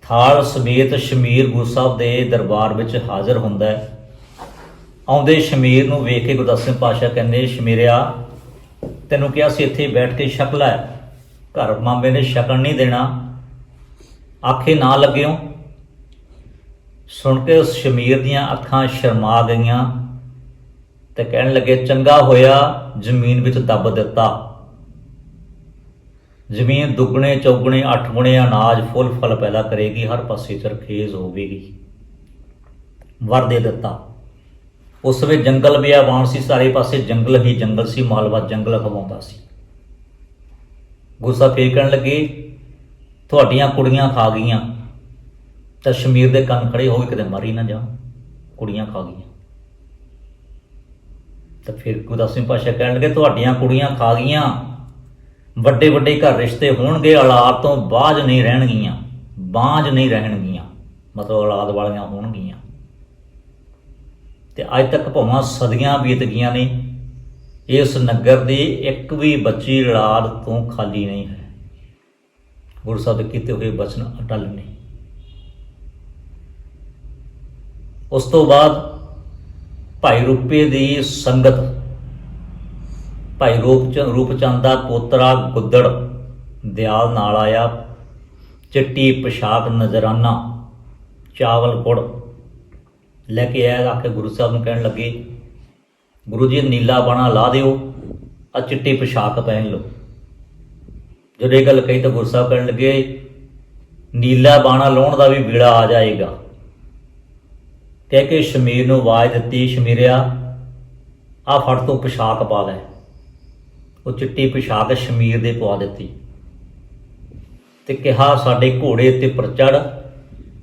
ਥਾਲ ਸਮੇਤ ਸ਼ਮੀਰ ਗੁਰੂ ਸਾਹਿਬ ਦੇ ਦਰਬਾਰ ਵਿੱਚ ਹਾਜ਼ਰ ਹੁੰਦਾ ਹੈ। ਆਉਂਦੇ ਸ਼ਮੀਰ ਨੂੰ ਵੇਖ ਕੇ ਗੁਰੂ ਦਸਵੇਂ ਪਾਤਸ਼ਾਹ ਕਹਿੰਦੇ, ਸ਼ਮੀਰਿਆ ਤੈਨੂੰ ਕਿਹਾ ਸੀ ਇੱਥੇ ਬੈਠ ਕੇ ਛਕ ਲੈ, ਘਰ ਮਾਮੇ ਨੇ ਛਕਣ ਨਹੀਂ ਦੇਣਾ, ਆਖੇ ਨਾ ਲੱਗਿਓ। ਸੁਣ ਕੇ ਉਸ ਸ਼ਮੀਰ ਦੀਆਂ ਅੱਖਾਂ ਸ਼ਰਮਾ ਗਈਆਂ ਤੇ ਕਹਿਣ ਲੱਗੇ, ਚੰਗਾ ਹੋਇਆ ਜ਼ਮੀਨ ਵਿੱਚ ਦੱਬ ਦਿੱਤਾ। ਜ਼ਮੀਨ ਦੁੱਗਣੇ ਚੌਗਣੇ 8 ਗੁਣੇ ਅਨਾਜ ਫੁੱਲ ਫਲ ਪੈਦਾ ਕਰੇਗੀ, ਹਰ ਪਾਸੇ ਚਰਖੇਜ਼ ਹੋਵੇਗੀ। ਵਰ ਦੇ ਦਿੱਤਾ। ਉਸ ਵੇਲੇ ਜੰਗਲ ਬਿਆਬਾਨ ਸੀ, ਸਾਰੇ ਪਾਸੇ ਜੰਗਲ ਹੀ ਜੰਗਲ ਸੀ, ਮਾਲਵਾ ਜੰਗਲ ਖਵਾਉਂਦਾ ਸੀ। ਗੁੱਸਾ ਫੇਰ ਕਹਿਣ ਲੱਗੇ, ਤੁਹਾਡੀਆਂ ਕੁੜੀਆਂ ਖਾ ਗਈਆਂ। ਤਾਂ ਸ਼ਮੀਰ ਦੇ ਕੰਨ ਖੜੇ ਹੋ ਗਏ, ਕਿਤੇ ਮਾਰੀ ਨਾ ਜਾ, ਕੁੜੀਆਂ ਖਾ ਗਈਆਂ। ਤਾਂ ਫਿਰ ਗੁਰੂ ਦਸਵੇਂ ਪਾਤਸ਼ਾਹ ਕਹਿਣ ਲੱਗੇ, ਤੁਹਾਡੀਆਂ ਕੁੜੀਆਂ ਖਾ ਗਈਆਂ, ਵੱਡੇ ਵੱਡੇ ਘਰ ਰਿਸ਼ਤੇ ਹੋਣਗੇ, ਔਲਾਦ ਤੋਂ ਬਾਝ ਨਹੀਂ ਰਹਿਣਗੀਆਂ, ਬਾਝ ਨਹੀਂ ਰਹਿਣਗੀਆਂ। ਮਤਲਬ ਔਲਾਦ ਵਾਲੀਆਂ ਹੋਣਗੀਆਂ। ਤੇ ਅੱਜ ਤੱਕ ਭਾਵੇਂ ਸਦੀਆਂ ਬੀਤ ਗਈਆਂ ਨੇ, ਇਸ ਨਗਰ ਦੀ ਇੱਕ ਵੀ ਬੱਚੀ ਔਲਾਦ ਤੋਂ ਖਾਲੀ ਨਹੀਂ ਹੈ। ਗੁਰੂ ਸਾਹਿਬ ਦੇ ਕੀਤੇ ਹੋਏ ਬਚਨ ਅਟਲ ਨੇ। ਉਸ ਤੋਂ ਬਾਅਦ ਭਾਈ ਰੂਪੇ ਦੀ ਸੰਗਤ, ਭਾਈ ਰੂਪਚੰਦ ਦਾ ਪੋਤਰਾ ਗੁੱਦੜ ਦਿਆਲ ਨਾਲ ਆਇਆ। ਚਿੱਟੀ ਪੋਸ਼ਾਕ, ਨਜ਼ਰਾਨਾ, ਚਾਵਲ ਗੁੜ ਲੈ ਕੇ ਆਇਆ। ਆ ਕੇ ਗੁਰੂ ਸਾਹਿਬ ਨੂੰ ਕਹਿਣ ਲੱਗੇ, ਗੁਰੂ ਜੀ ਨੀਲਾ ਬਾਣਾ ਲਾ ਦਿਓ, ਆ ਚਿੱਟੀ ਪੋਸ਼ਾਕ ਪਹਿਨ ਲਓ। ਜਦੋਂ ਇਹ ਗੱਲ ਕਹੀ ਤਾਂ ਗੁਰੂ ਸਾਹਿਬ ਕਹਿਣ ਲੱਗੇ, ਨੀਲਾ ਬਾਣਾ ਲਾਉਣ ਦਾ ਵੀ ਵੇਲਾ ਆ ਜਾਏਗਾ। ਕਹਿ ਕੇ ਸ਼ਮੀਰ ਨੂੰ ਆਵਾਜ਼ ਦਿੱਤੀ, ਸ਼ਮੀਰਿਆ ਆ ਫੜ ਤੋਂ ਪੋਸ਼ਾਕ ਪਾ ਲੈ। ਉਹ ਚਿੱਟੀ ਪੋਸ਼ਾਕ ਸ਼ਮੀਰ ਦੇ ਪਵਾ ਦਿੱਤੀ ਤੇ ਕਿਹਾ, ਸਾਡੇ ਘੋੜੇ ਤੇ ਪਰ ਚੜ੍ਹ,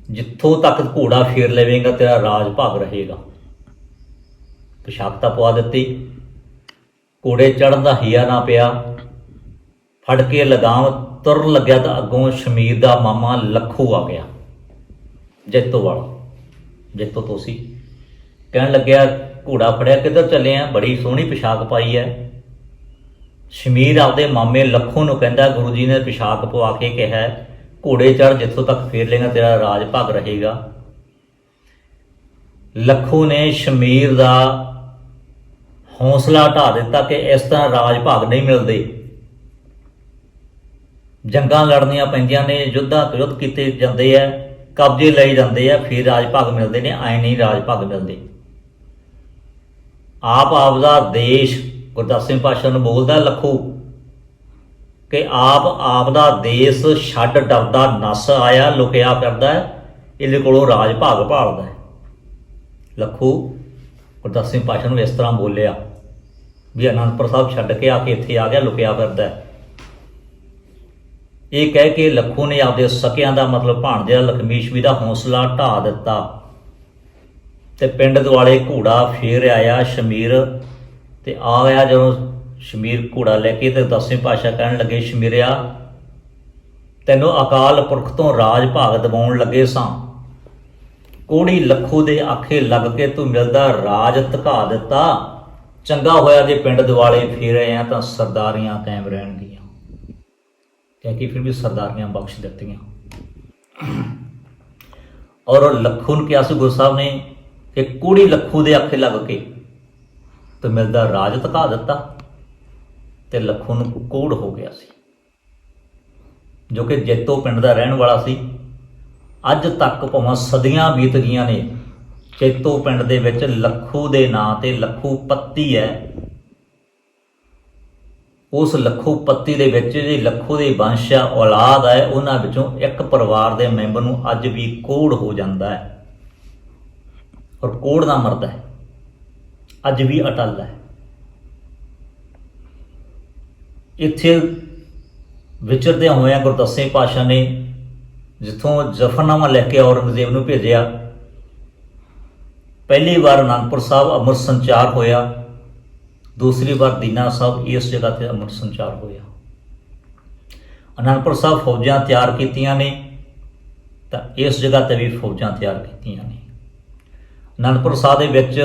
ਜਿੱਥੋਂ ਤੱਕ ਘੋੜਾ ਫੇਰ ਲਵੇਂਗਾ ਤੇਰਾ ਰਾਜ ਭਾਗ ਰਹੇਗਾ। ਪੋਸ਼ਾਕ ਤਾਂ ਪਵਾ ਦਿੱਤੀ, ਘੋੜੇ ਚੜ੍ਹਨ ਦਾ ਹੀਆ ਨਾ ਪਿਆ। ਫੜ ਕੇ ਲਗਾਮ ਤੁਰਨ ਲੱਗਿਆ ਤਾਂ ਅੱਗੋਂ ਸ਼ਮੀਰ ਦਾ ਮਾਮਾ ਲੱਖੂ ਆ ਗਿਆ, ਜੈਤੋ ਵਾਲਾ, ਜੈਤੋ ਤੋਂ ਸੀ। ਕਹਿਣ ਲੱਗਿਆ, ਘੋੜਾ ਫੜਿਆ ਕਿੱਧਰ ਚੱਲੇ ਆ? ਬੜੀ ਸੋਹਣੀ ਪੋਸ਼ਾਕ ਪਾਈ ਹੈ। ਸ਼ਮੀਰ ਆਪਦੇ ਮਾਮੇ ਲੱਖੂ ਨੂੰ ਕਹਿੰਦਾ, ਗੁਰੂ ਜੀ ਨੇ ਪੋਸ਼ਾਕ ਪਵਾ ਕੇ ਕਿਹਾ, ਘੋੜੇ ਚੜ੍ਹ, ਜਿੱਥੋਂ ਤੱਕ ਫੇਰ ਲੇਗਾ ਤੇਰਾ ਰਾਜ ਭਾਗ ਰਹੇਗਾ। ਲੱਖੂ ਨੇ ਸ਼ਮੀਰ ਦਾ ਹੌਸਲਾ ਢਾ ਦਿੱਤਾ ਕਿ ਇਸ ਤਰ੍ਹਾਂ ਰਾਜ ਭਾਗ ਨਹੀਂ ਮਿਲਦੇ। ਜੰਗਾਂ ਲੜਨੀਆਂ ਪੈਂਦੀਆਂ ਨੇ, ਯੁੱਧ ਕੀਤੇ ਜਾਂਦੇ ਆ, ਕਬਜ਼ੇ ਲਏ ਜਾਂਦੇ ਆ, ਫਿਰ ਰਾਜ ਭਾਗ ਮਿਲਦੇ ਨੇ। ਐਂ ਨਹੀਂ ਰਾਜ ਭਾਗ ਮਿਲਦੇ। ਆਪਦਾ ਦੇਸ਼, ਗੁਰਦਾਸ ਪਾਤਸ਼ਾਹ ਨੂੰ ਬੋਲਦਾ ਲੱਖੂ ਕਿ ਆਪਦਾ ਦੇਸ਼ ਛੱਡ ਡਰਦਾ ਨੱਸ ਆਇਆ, ਲੁਕਿਆ ਫਿਰਦਾ, ਇਹਦੇ ਕੋਲੋਂ ਰਾਜ ਭਾਗ ਭਾਲਦਾ। ਲੱਖੂ ਗੁਰਦਾਸ ਪਾਤਸ਼ਾਹ ਨੂੰ ਇਸ ਤਰ੍ਹਾਂ ਬੋਲਿਆ ਵੀ ਅਨੰਦਪੁਰ ਸਾਹਿਬ ਛੱਡ ਕੇ ਆ ਕੇ ਇੱਥੇ ਆ ਗਿਆ, ਲੁਕਿਆ ਫਿਰਦਾ। ਇਹ ਕਹਿ ਕੇ ਲੱਖੂ ਨੇ ਆਪਦੇ ਸਕਿਆਂ ਦਾ ਮਤਲਬ ਭਾਣਜਾ ਲਖਮੀਸ਼ ਵੀ ਦਾ ਹੌਸਲਾ ਢਾ ਦਿੱਤਾ ਤੇ ਪਿੰਡ ਦੁਆਲੇ ਘੋੜਾ ਫੇਰ ਆਇਆ ਸ਼ਮੀਰ। ਤੇ ਆ ਗਿਆ ਜਦੋਂ ਸ਼ਮੀਰ ਘੋੜਾ ਲੈ ਕੇ, ਤੇ ਦਸਵੇਂ ਪਾਤਸ਼ਾਹ ਕਹਿਣ ਲੱਗੇ, ਸ਼ਮੀਰਿਆ ਤੈਨੂੰ ਅਕਾਲ ਪੁਰਖ ਤੋਂ ਰਾਜ ਭਾਗ ਦਿਵਾਉਣ ਲੱਗੇ ਸਾਂ, ਕੋੜੀ ਲੱਖੂ ਦੇ ਆਖੇ ਲੱਗ ਕੇ ਤੂੰ ਮਿਲਦਾ ਰਾਜ ਧਕਾ ਦਿੱਤਾ। ਚੰਗਾ ਹੋਇਆ ਜੇ ਪਿੰਡ ਦੁਆਲੇ ਫੇਰ ਆਏ ਆ ਤਾਂ ਸਰਦਾਰੀਆਂ ਕਾਇਮ ਰਹਿਣਗੀਆਂ। ਕਹਿ ਕੇ ਫਿਰ ਵੀ ਸਰਦਾਰੀਆਂ ਬਖਸ਼ ਦਿੱਤੀਆਂ। ਔਰ ਲੱਖੂ ਨੂੰ ਕਿਹਾ ਸੀ ਗੁਰੂ ਸਾਹਿਬ ਨੇ ਕਿ ਕੋੜੀ ਲੱਖੂ ਦੇ ਆਖੇ ਲੱਗ ਕੇ ਤੇ ਮਿਲਦਾ ਰਾਜ ਧਕਾ ਦਿੱਤਾ। ਤੇ ਲੱਖੂ ਨੂੰ ਕੋੜ ਹੋ ਗਿਆ ਸੀ, ਜੋ ਕਿ ਜੈਤੋ ਪਿੰਡ ਦਾ ਰਹਿਣ ਵਾਲਾ ਸੀ। ਅੱਜ ਤੱਕ ਭਾਵੇਂ ਸਦੀਆਂ ਬੀਤ ਗਈਆਂ ਨੇ, ਜੈਤੋ ਪਿੰਡ ਦੇ ਵਿੱਚ ਲੱਖੂ ਦੇ ਨਾਂ ਤੇ ਲੱਖੂ ਪੱਤੀ ਹੈ। ਉਸ ਲੱਖੂ ਪੱਤੀ ਦੇ ਵਿੱਚ ਜਿਹੜੀ ਲੱਖੂ ਦੇ ਵੰਸ਼ ਆ, ਔਲਾਦ ਹੈ, ਉਹਨਾਂ ਵਿੱਚੋਂ ਇੱਕ ਪਰਿਵਾਰ ਦੇ ਮੈਂਬਰ ਨੂੰ ਅੱਜ ਵੀ ਕੋੜ ਹੋ ਜਾਂਦਾ ਹੈ ਔਰ ਕੋੜ ਨਾ ਮਰਦਾ ਹੈ, ਅੱਜ ਵੀ ਅਟਲ ਹੈ। ਇੱਥੇ ਵਿਚਰਦਿਆਂ ਹੋਇਆਂ ਗੁਰਦਸਵੇਂ ਪਾਤਸ਼ਾਹ ਨੇ ਜਿੱਥੋਂ ਜ਼ਫਰਨਾਮਾ ਲੈ ਕੇ ਔਰੰਗਜ਼ੇਬ ਨੂੰ ਭੇਜਿਆ, ਪਹਿਲੀ ਵਾਰ ਅਨੰਦਪੁਰ ਸਾਹਿਬ ਅੰਮ੍ਰਿਤ ਸੰਚਾਰ ਹੋਇਆ, ਦੂਸਰੀ ਵਾਰ ਦੀਨਾ ਸਾਹਿਬ ਇਸ ਜਗ੍ਹਾ ਤੇ ਅੰਮ੍ਰਿਤ ਸੰਚਾਰ ਹੋਇਆ। ਅਨੰਦਪੁਰ ਸਾਹਿਬ ਫੌਜਾਂ ਤਿਆਰ ਕੀਤੀਆਂ ਨੇ ਤਾਂ ਇਸ ਜਗ੍ਹਾ ਤੇ ਵੀ ਫੌਜਾਂ ਤਿਆਰ ਕੀਤੀਆਂ ਨੇ। ਅਨੰਦਪੁਰ ਸਾਹਿਬ ਦੇ ਵਿੱਚ